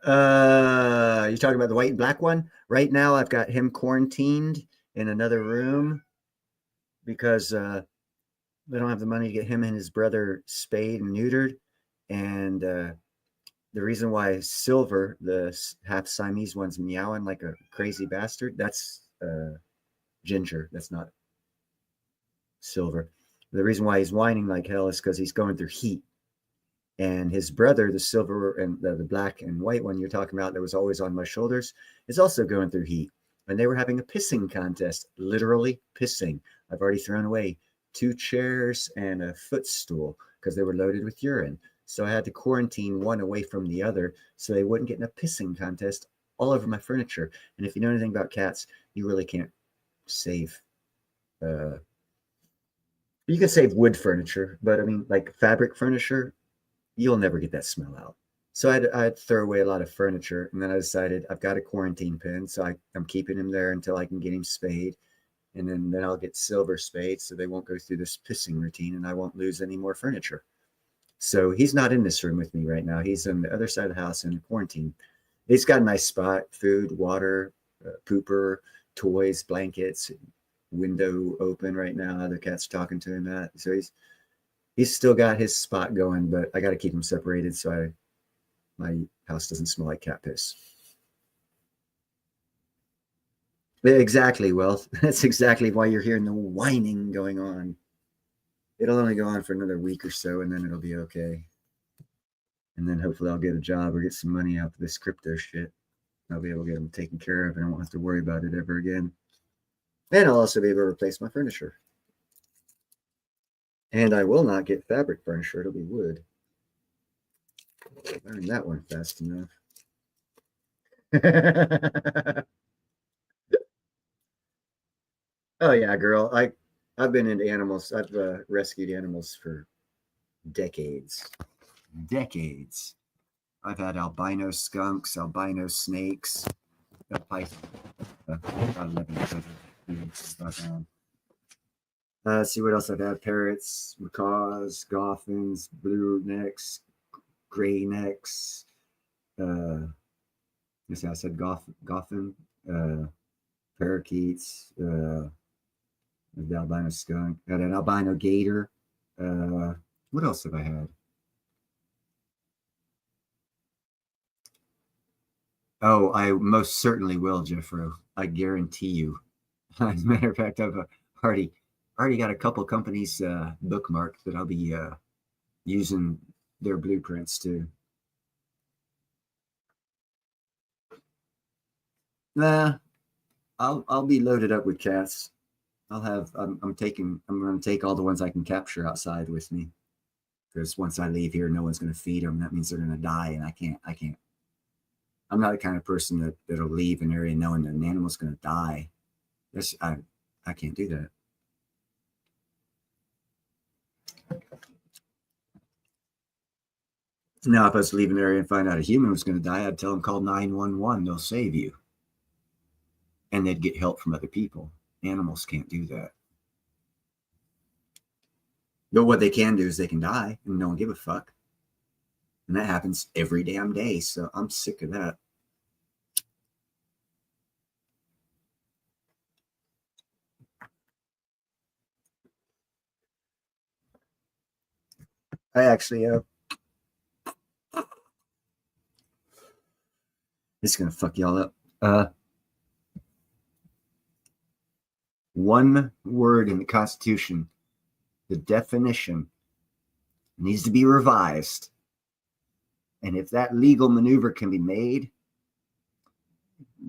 You're talking about the white and black one? Right now, I've got him quarantined in another room because they don't have the money to get him and his brother spayed and neutered. And the reason why Silver, the half Siamese one's meowing like a crazy bastard, that's Ginger. That's not Silver. The reason why he's whining like hell is because he's going through heat. And his brother, the silver and the black and white one you're talking about that was always on my shoulders, is also going through heat. And they were having a pissing contest, literally pissing. I've already thrown away 2 chairs and a footstool because they were loaded with urine. So I had to quarantine one away from the other so they wouldn't get in a pissing contest all over my furniture. And if you know anything about cats, you really can't save. You can save wood furniture, but I mean, like fabric furniture, you'll never get that smell out. So I'd throw away a lot of furniture, and then I decided I've got a quarantine pen, so I'm keeping him there until I can get him spayed, and then I'll get Silver spayed so they won't go through this pissing routine, and I won't lose any more furniture. So he's not in this room with me right now. He's on the other side of the house in quarantine. He's got a nice spot: food, water, pooper, toys, blankets, window open right now. The cat's talking to him at. So he's still got his spot going, but I got to keep him separated so my house doesn't smell like cat piss. Exactly. Well, that's exactly why you're hearing the whining going on. It'll only go on for another week or so, and then it'll be okay. And then hopefully I'll get a job or get some money out of this crypto shit. I'll be able to get them taken care of, and I won't have to worry about it ever again. And I'll also be able to replace my furniture. And I will not get fabric furniture. It'll be wood. Learned that one fast enough. Oh yeah, girl. I've been into animals. I've rescued animals for decades. Decades. I've had albino skunks, albino snakes, a python. Let's see what else I've had. Parrots, macaws, goffins, blue necks, gray necks. I said goffin, parakeets, the albino skunk, had an albino gator. What else have I had? Oh, I most certainly will, Jeffro. I guarantee you. As a matter of fact, I've already already got a couple companies bookmarked that I'll be using their blueprints to. Nah, I'll be loaded up with cats. I'm going to take all the ones I can capture outside with me, because once I leave here, no one's going to feed them. That means they're going to die, and I can't. I'm not the kind of person that'll leave an area knowing that an animal's going to die. I can't do that. Now, if I was to leave an area and find out a human was going to die, I'd tell them call 911. They'll save you. And they'd get help from other people. Animals can't do that. But what they can do is they can die and no one give a fuck. And that happens every damn day. So I'm sick of that. I actually it's gonna fuck y'all up. One word in the Constitution, the definition, needs to be revised. And if that legal maneuver can be made,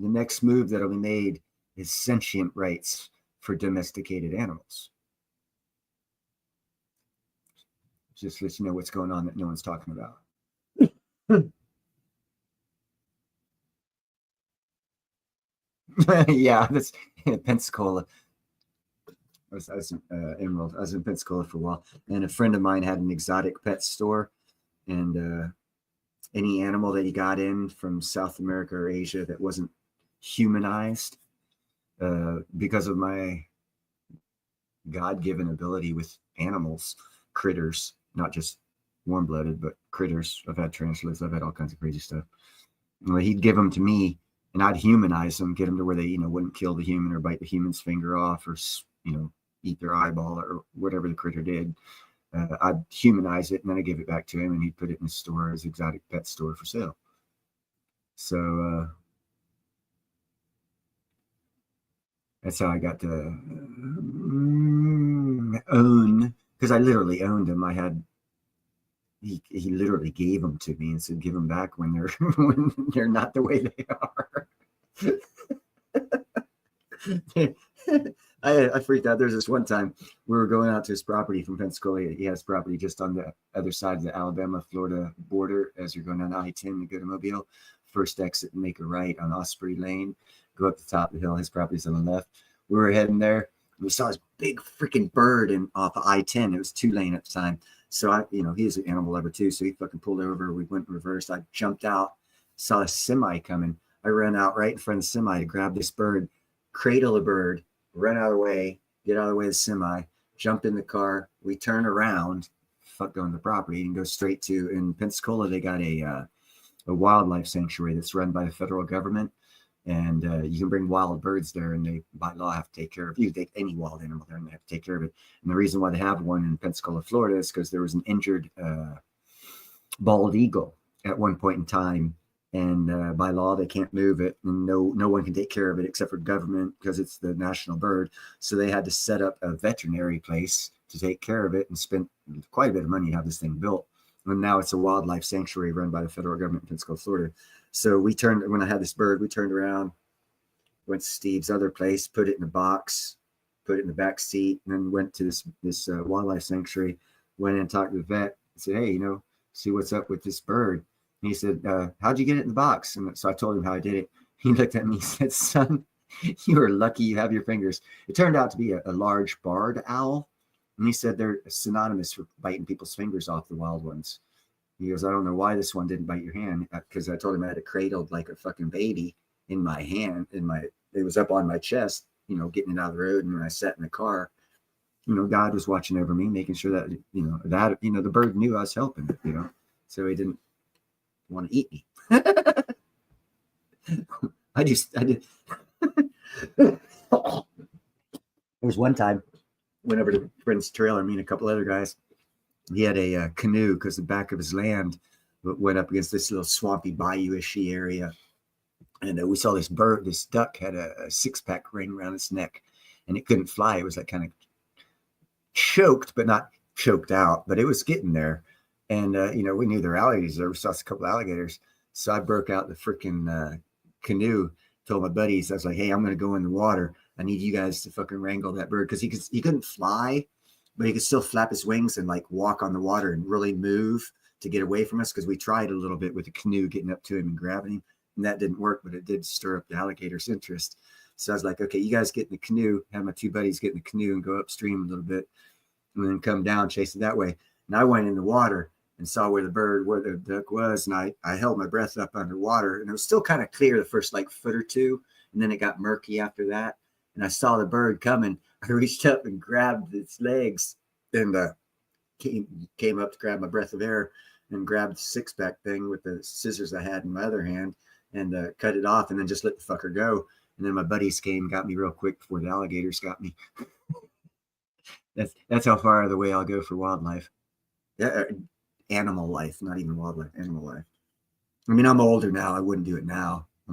the next move that'll be made is sentient rights for domesticated animals. Just let you know what's going on that no one's talking about. Yeah, that's Pensacola. I was in Emerald. I was in Pensacola for a while, and a friend of mine had an exotic pet store, and any animal that he got in from South America or Asia that wasn't humanized, because of my God-given ability with animals, critters, not just warm-blooded, but critters. I've had tarantulas. I've had all kinds of crazy stuff. Well, he'd give them to me, and I'd humanize them, get them to where they, wouldn't kill the human or bite the human's finger off or, eat their eyeball or whatever the critter did. I'd humanize it, and then I give it back to him, and he'd put it in his store, his exotic pet store, for sale. So that's how I got to own, because I literally owned him. He literally gave them to me and said, give them back when they're not the way they are. I freaked out. There's this one time we were going out to his property from Pensacola. He has property just on the other side of the Alabama-Florida border as you're going down I-10 to go to Mobile. First exit, make a right on Osprey Lane. Go up the top of the hill. His property's on the left. We were heading there. We saw this big freaking bird off of I-10. It was 2-lane at the time. So he's an animal lover too. So he fucking pulled over. We went in reverse. I jumped out, saw a semi coming. I ran out right in front of the semi to grab this bird, cradle the bird, run out of the way, get out of the way of the semi, jump in the car. We turn around, fuck on the property, and go straight to, in Pensacola, they got a wildlife sanctuary that's run by the federal government. And you can bring wild birds there, and they, by law, have to take care of you. Take any wild animal there, and they have to take care of it. And the reason why they have one in Pensacola, Florida, is because there was an injured bald eagle at one point in time, and by law they can't move it, and no one can take care of it except for government, because it's the national bird. So they had to set up a veterinary place to take care of it, and spent quite a bit of money to have this thing built. And now it's a wildlife sanctuary run by the federal government in Pensacola, Florida. So when I had this bird, we turned around, went to Steve's other place, put it in a box, put it in the back seat, and then went to this wildlife sanctuary, went in and talked to the vet, and said, hey, see what's up with this bird. And he said, how'd you get it in the box? And so I told him how I did it. He looked at me and said, son, you are lucky you have your fingers. It turned out to be a large barred owl. And he said they're synonymous for biting people's fingers off, the wild ones. He goes, I don't know why this one didn't bite your hand, because I told him I had it cradled like a fucking baby in my hand. It was up on my chest, getting it out of the road. And when I sat in the car, God was watching over me, making sure that, the bird knew I was helping it, so he didn't want to eat me. I did. There was one time, went over to a friend's trailer, me and a couple other guys. He had a canoe, because the back of his land went up against this little swampy bayou-ishy area. And we saw this duck had a 6-pack ring around its neck, and it couldn't fly. It was like kind of choked, but not choked out, but it was getting there. And, we knew there were alligators there. We saw a couple of alligators. So I broke out the freaking canoe, told my buddies, I was like, hey, I'm going to go in the water. I need you guys to fucking wrangle that bird. Because he couldn't fly, but he could still flap his wings and like walk on the water and really move to get away from us. Because we tried a little bit with the canoe, getting up to him and grabbing him. And that didn't work, but it did stir up the alligator's interest. So I was like, okay, you guys get in the canoe, have my two buddies get in the canoe and go upstream a little bit and then come down, chase it that way. And I went in the water and saw where the duck was. And I held my breath up underwater, and it was still kind of clear the first like foot or two. And then it got murky after that. And I saw the bird coming. I reached up and grabbed its legs and came up to grab my breath of air and grabbed the six-pack thing with the scissors I had in my other hand and cut it off and then just let the fucker go. And then my buddies came, got me real quick before the alligators got me. That's how far the way I'll go for wildlife. Animal life, not even wildlife, animal life. I mean, I'm older now. I wouldn't do it now. I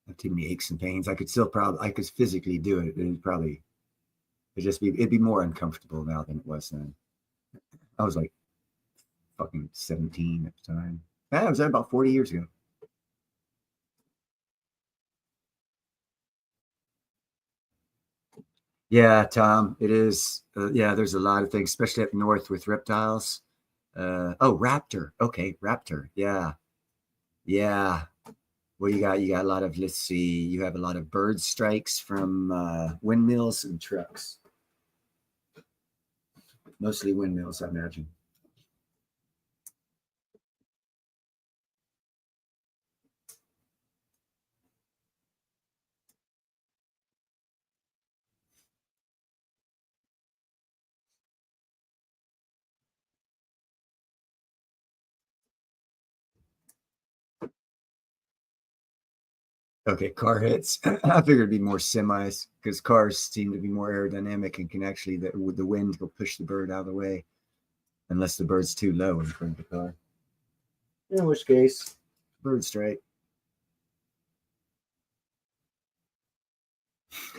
have too many aches and pains. I could physically do it. It'd be more uncomfortable now than it was then. I was like fucking 17 at the time. That was about 40 years ago. Yeah, Tom, it is. There's a lot of things, especially up north with reptiles. Raptor. Okay, raptor. Yeah. Yeah. What you got? You got a lot of, let's see, you have a lot of bird strikes from windmills and trucks. Mostly windmills, I imagine. Okay, car hits. I figured it'd be more semis because cars seem to be more aerodynamic and can actually, with the wind, will push the bird out of the way unless the bird's too low in front of the car. In which case, bird strike.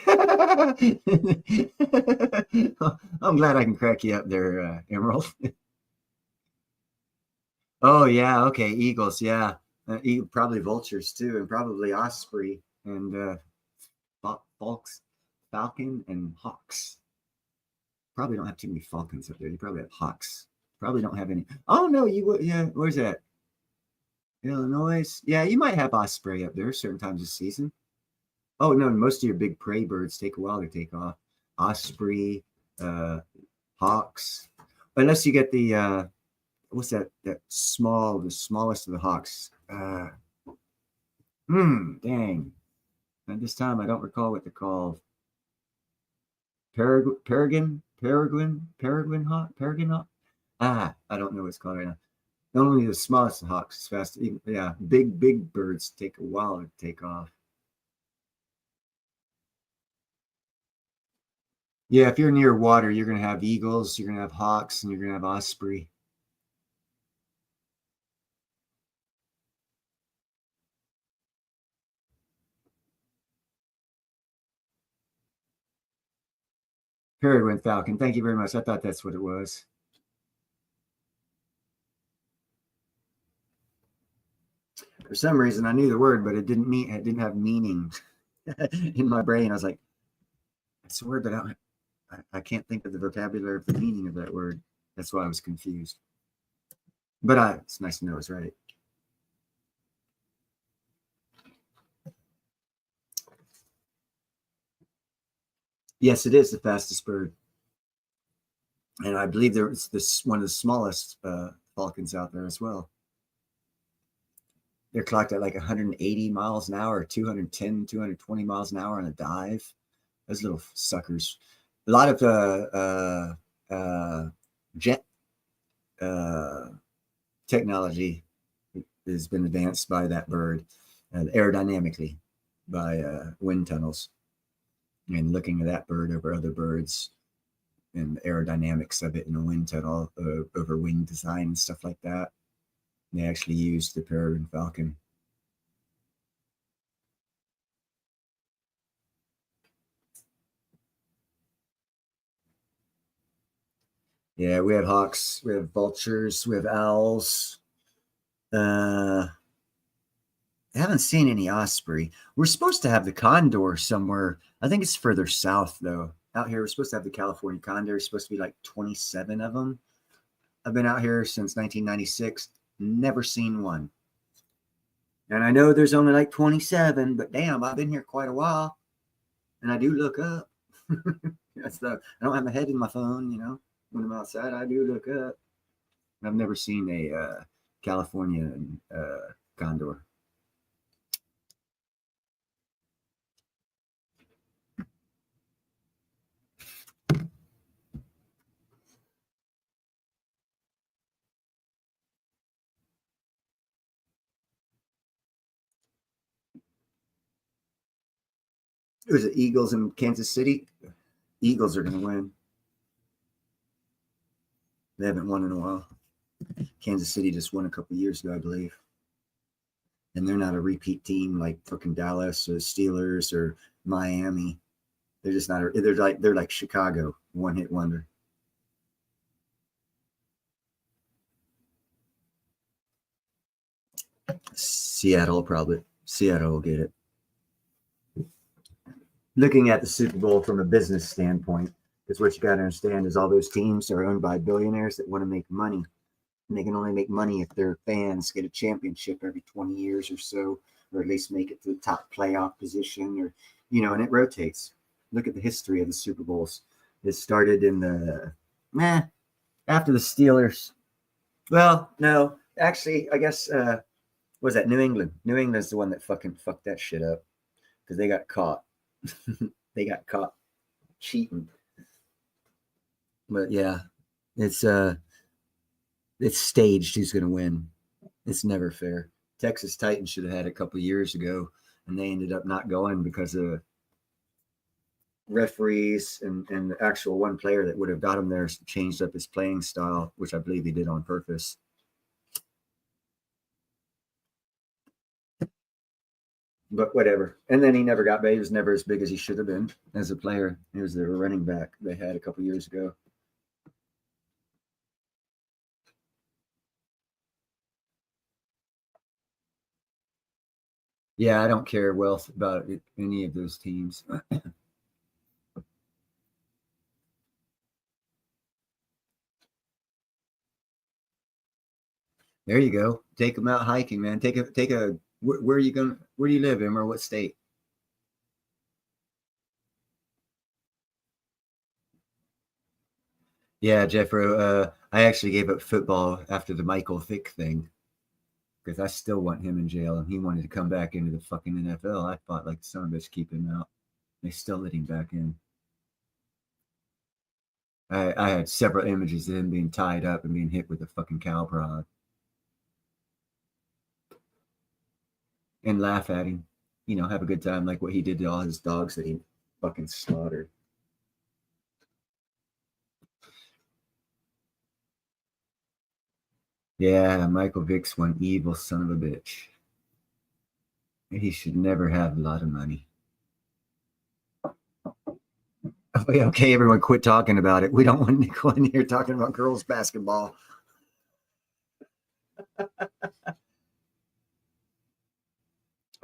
I'm glad I can crack you up there, Emerald. Oh, yeah. Okay. Eagles. Yeah. Probably vultures too, and probably osprey and falcon and hawks. Probably don't have too many falcons up there. You probably have hawks. Probably don't have any. Oh, no. You would. Yeah. Where's that? Illinois. Yeah. You might have osprey up there certain times of season. Oh, no. Most of your big prey birds take a while to take off. Osprey, hawks. Unless you get the, what's that the smallest of the hawks. Dang. At this time, I don't recall what they're called. Peregrine hawk? I don't know what it's called right now. Not only the smallest of hawks is fast. Yeah, big birds take a while to take off. Yeah, if you're near water, you're going to have eagles, you're going to have hawks, and you're going to have osprey. Peregrine falcon. Thank you very much. I thought that's what it was. For some reason, I knew the word, but it didn't have meaning in my brain. I was like, that's a word, but I can't think of the vocabulary of the meaning of that word. That's why I was confused. But it's nice to know it's right. Yes, it is the fastest bird. And I believe it's one of the smallest falcons out there as well. They're clocked at like 180 miles an hour, 210, 220 miles an hour on a dive. Those little suckers. A lot of jet technology has been advanced by that bird aerodynamically by wind tunnels. And looking at that bird over other birds and the aerodynamics of it in a wind tunnel over wing design and stuff like that. They actually used the peregrine falcon. Yeah, we have hawks, we have vultures, we have owls. I haven't seen any osprey. We're supposed to have the condor somewhere. I think it's further south though. Out here, we're supposed to have the California condor. It's supposed to be like 27 of them. I've been out here since 1996. Never seen one. And I know there's only like 27, but damn, I've been here quite a while. And I do look up. I don't have my head in my phone, you know. When I'm outside, I do look up. I've never seen a California condor. It was the Eagles in Kansas City. Eagles are going to win. They haven't won in a while. Kansas City just won a couple years ago, I believe. And they're not a repeat team like fucking Dallas or the Steelers or Miami. They're just not. They're like Chicago, one hit wonder. Seattle will get it. Looking at the Super Bowl from a business standpoint, because what you got to understand is all those teams are owned by billionaires that want to make money. And they can only make money if their fans get a championship every 20 years or so, or at least make it to the top playoff position, or, you know, and it rotates. Look at the history of the Super Bowls. It started in after the Steelers. Well, no, actually, I guess, was that New England? New England's the one that fucking fucked that shit up because they got caught. They got caught cheating. But yeah, it's staged who's going to win. It's never fair. Texas Titans should have had it a couple years ago, and they ended up not going because of referees and the actual one player that would have got him there changed up his playing style, which I believe he did on purpose. But whatever. And then he never got back. He was never as big as he should have been as a player. He was their running back they had a couple years ago. Yeah, I don't care wealth about any of those teams. There you go. Take them out hiking, man. Where are you going? Where do you live in, or what state? Yeah, Jeffro. I actually gave up football after the Michael Vick thing because I still want him in jail, and he wanted to come back into the fucking NFL. I thought like son of a bitch keep him out. They still let him back in. I had several images of him being tied up and being hit with a fucking cow prod, and laugh at him. You know, have a good time like what he did to all his dogs that he fucking slaughtered. Yeah, Michael Vick's one evil son of a bitch. He should never have a lot of money. Okay, everyone, quit talking about it. We don't want to go in here talking about girls basketball.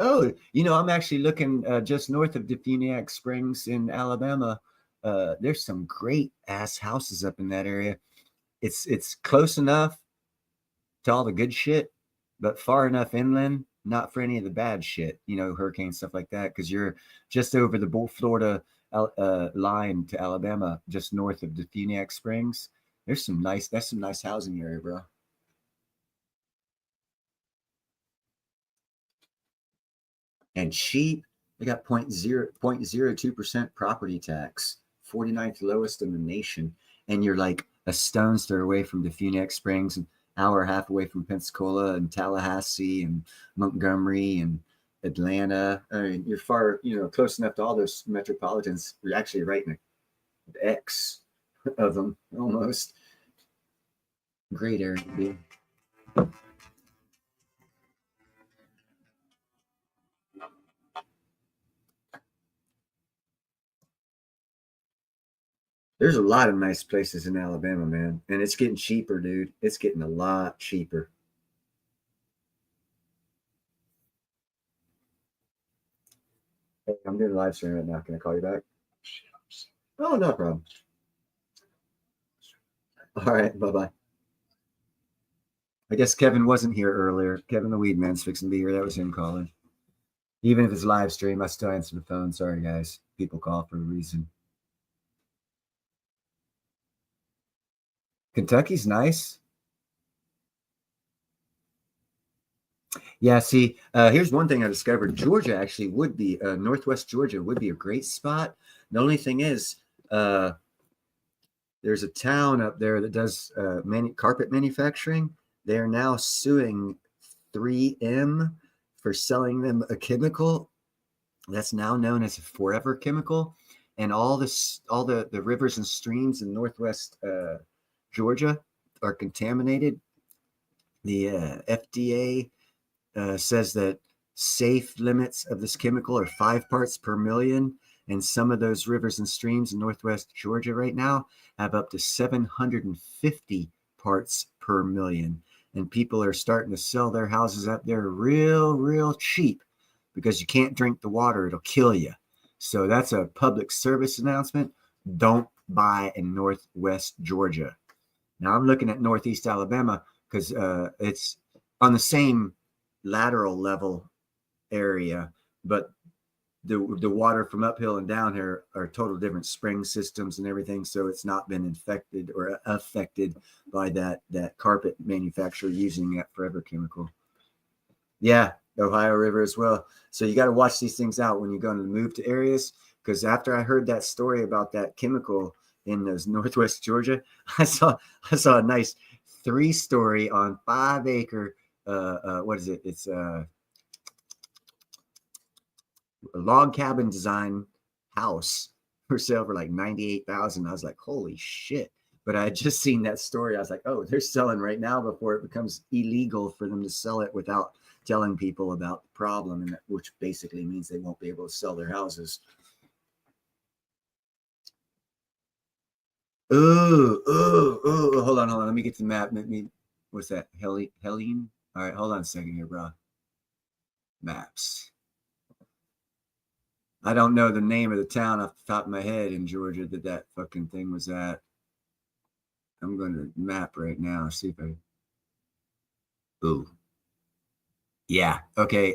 Oh, you know, I'm actually looking just north of Defuniak Springs in Alabama. There's some great ass houses up in that area. It's close enough to all the good shit, but far enough inland, not for any of the bad shit, you know, hurricanes, stuff like that, because you're just over the Florida line to Alabama, just north of Defuniak Springs. That's some nice housing area, bro. And cheap. They got 0.02% property tax, 49th lowest in the nation. And you're like a stone's throw away from Defuniak Springs, an hour and a half away from Pensacola and Tallahassee and Montgomery and Atlanta. I mean, you're far, you know, close enough to all those metropolitans. You're actually right in the X of them almost. Great area to be. There's a lot of nice places in Alabama, man. And it's getting cheaper, dude. It's getting a lot cheaper. Hey, I'm doing a live stream right now. Can I call you back? Oh, no problem. All right. Bye-bye. I guess Kevin wasn't here earlier. Kevin the Weed Man's fixing to be here. That was him calling. Even if it's live stream, I still answer the phone. Sorry, guys. People call for a reason. Kentucky's nice. Yeah, see, here's one thing I discovered. Georgia actually would be, Northwest Georgia would be a great spot. The only thing is, there's a town up there that does carpet manufacturing. They are now suing 3M for selling them a chemical that's now known as a forever chemical. And all the rivers and streams in Northwest Georgia are contaminated. The FDA says that safe limits of this chemical are 5 parts per million. And some of those rivers and streams in Northwest Georgia right now have up to 750 parts per million. And people are starting to sell their houses up there real cheap because you can't drink the water. It'll kill you. So that's a public service announcement. Don't buy in Northwest Georgia. Now I'm looking at Northeast Alabama because it's on the same lateral level area, but the water from uphill and down here are total different spring systems and everything. So it's not been infected or affected by that carpet manufacturer using that forever chemical. Yeah, Ohio River as well. So you got to watch these things out when you're going to move to areas. Because after I heard that story about that chemical in those Northwest Georgia, I saw a nice 3-story on 5-acre. What is it? It's a log cabin design house for sale for like $98,000. I was like, holy shit. But I had just seen that story. I was like, oh, they're selling right now before it becomes illegal for them to sell it without telling people about the problem, and which basically means they won't be able to sell their houses. Oh, hold on. Let me get the map. What's that? Helene? All right, hold on a second here, bro. Maps. I don't know the name of the town off the top of my head in Georgia that fucking thing was at. I'm going to map right now, see if I. Ooh. Yeah. Okay.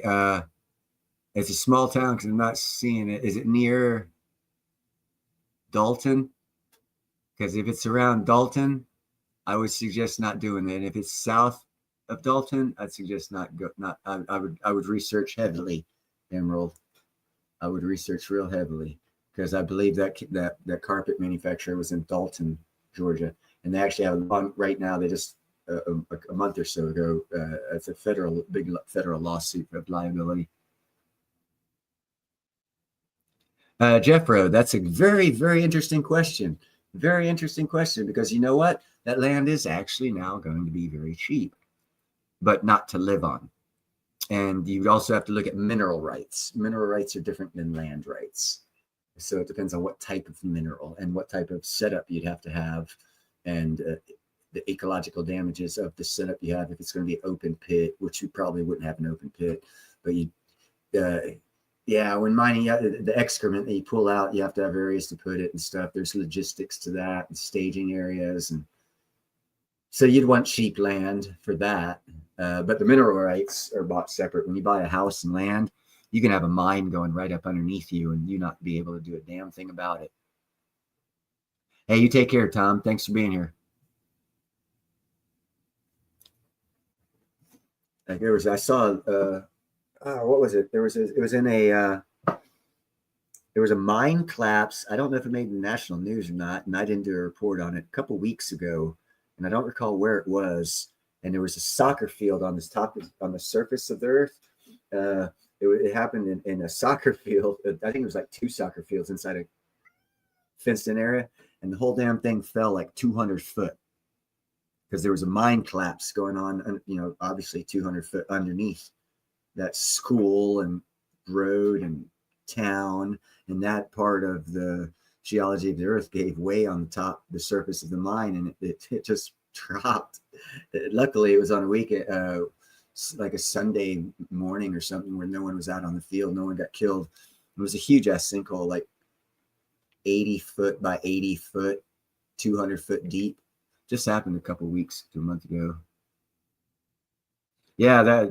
It's a small town because I'm not seeing it. Is it near Dalton? Because if it's around Dalton, I would suggest not doing it. If it's south of Dalton, I'd suggest not go. Not. I would research heavily, Emerald. I would research real heavily because I believe that carpet manufacturer was in Dalton, Georgia, and they actually have one right now. They just a month or so ago. It's a big federal lawsuit of liability. Jeffro, that's a very interesting question. Very interesting question, because you know what? That land is actually now going to be very cheap, but not to live on. And you would also have to look at mineral rights. Mineral rights are different than land rights. So it depends on what type of mineral and what type of setup you'd have to have, and the ecological damages of the setup you have. If it's going to be open pit, which you probably wouldn't have an open pit, but you, yeah, when mining, the excrement that you pull out, you have to have areas to put it and stuff. There's logistics to that and staging areas, and so you'd want cheap land for that. But the mineral rights are bought separate. When you buy a house and land, you can have a mine going right up underneath you and you not be able to do a damn thing about it. Hey, you take care, Tom. Thanks for being here. I saw, what was it? There was a mine collapse. I don't know if it made the national news or not, and I didn't do a report on it a couple weeks ago, and I don't recall where it was. And there was a soccer field on the surface of the earth. It happened in a soccer field. I think it was like 2 soccer fields inside a fenced-in area, and the whole damn thing fell like 200 foot because there was a mine collapse going on. Obviously 200 foot underneath that school and road and town, and that part of the geology of the earth gave way on the surface of the mine, and it just dropped. Luckily, it was on a weekend, like a Sunday morning or something, where no one was out on the field, no one got killed. It was a huge ass sinkhole, like 80 foot by 80 foot, 200 foot deep. Just happened a couple weeks to a month ago. Yeah,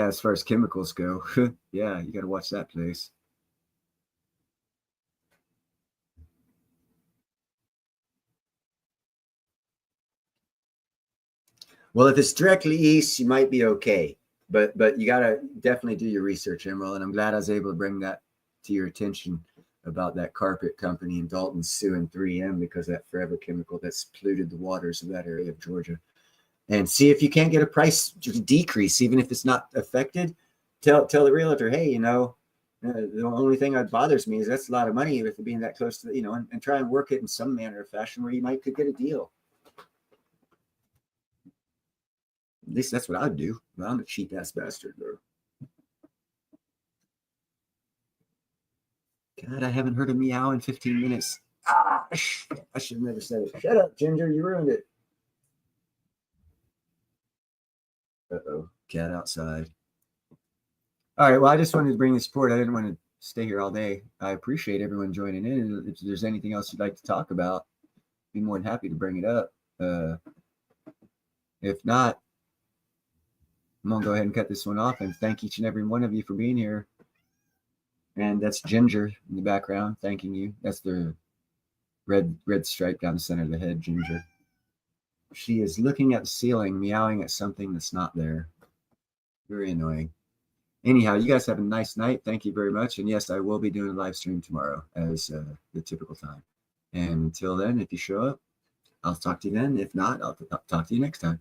as far as chemicals go, yeah, you got to watch that place. Well, if it's directly east, you might be okay, but you got to definitely do your research, Emerald. And I'm glad I was able to bring that to your attention about that carpet company in Dalton suing 3M because of that forever chemical that's polluted the waters of that area of Georgia. And see if you can't get a price decrease, even if it's not affected. Tell the realtor, hey, you know, the only thing that bothers me is that's a lot of money with it being that close to, you know, and try and work it in some manner or fashion where you could get a deal. At least that's what I'd do. But I'm a cheap ass bastard, though. God, I haven't heard a meow in 15 minutes. Ah, shit. I should have never said it. Shut up, Ginger. You ruined it. Uh-oh. Cat outside. All right. Well, I just wanted to bring the support. I didn't want to stay here all day. I appreciate everyone joining in. If there's anything else you'd like to talk about, I'd be more than happy to bring it up. If not, I'm going to go ahead and cut this one off and thank each and every one of you for being here. And that's Ginger in the background thanking you. That's the red stripe down the center of the head, Ginger. She is looking at the ceiling, meowing at something that's not there. Very annoying. Anyhow, you guys have a nice night. Thank you very much. And yes, I will be doing a live stream tomorrow as the typical time. And until then, if you show up, I'll talk to you then. If not, I'll talk to you next time.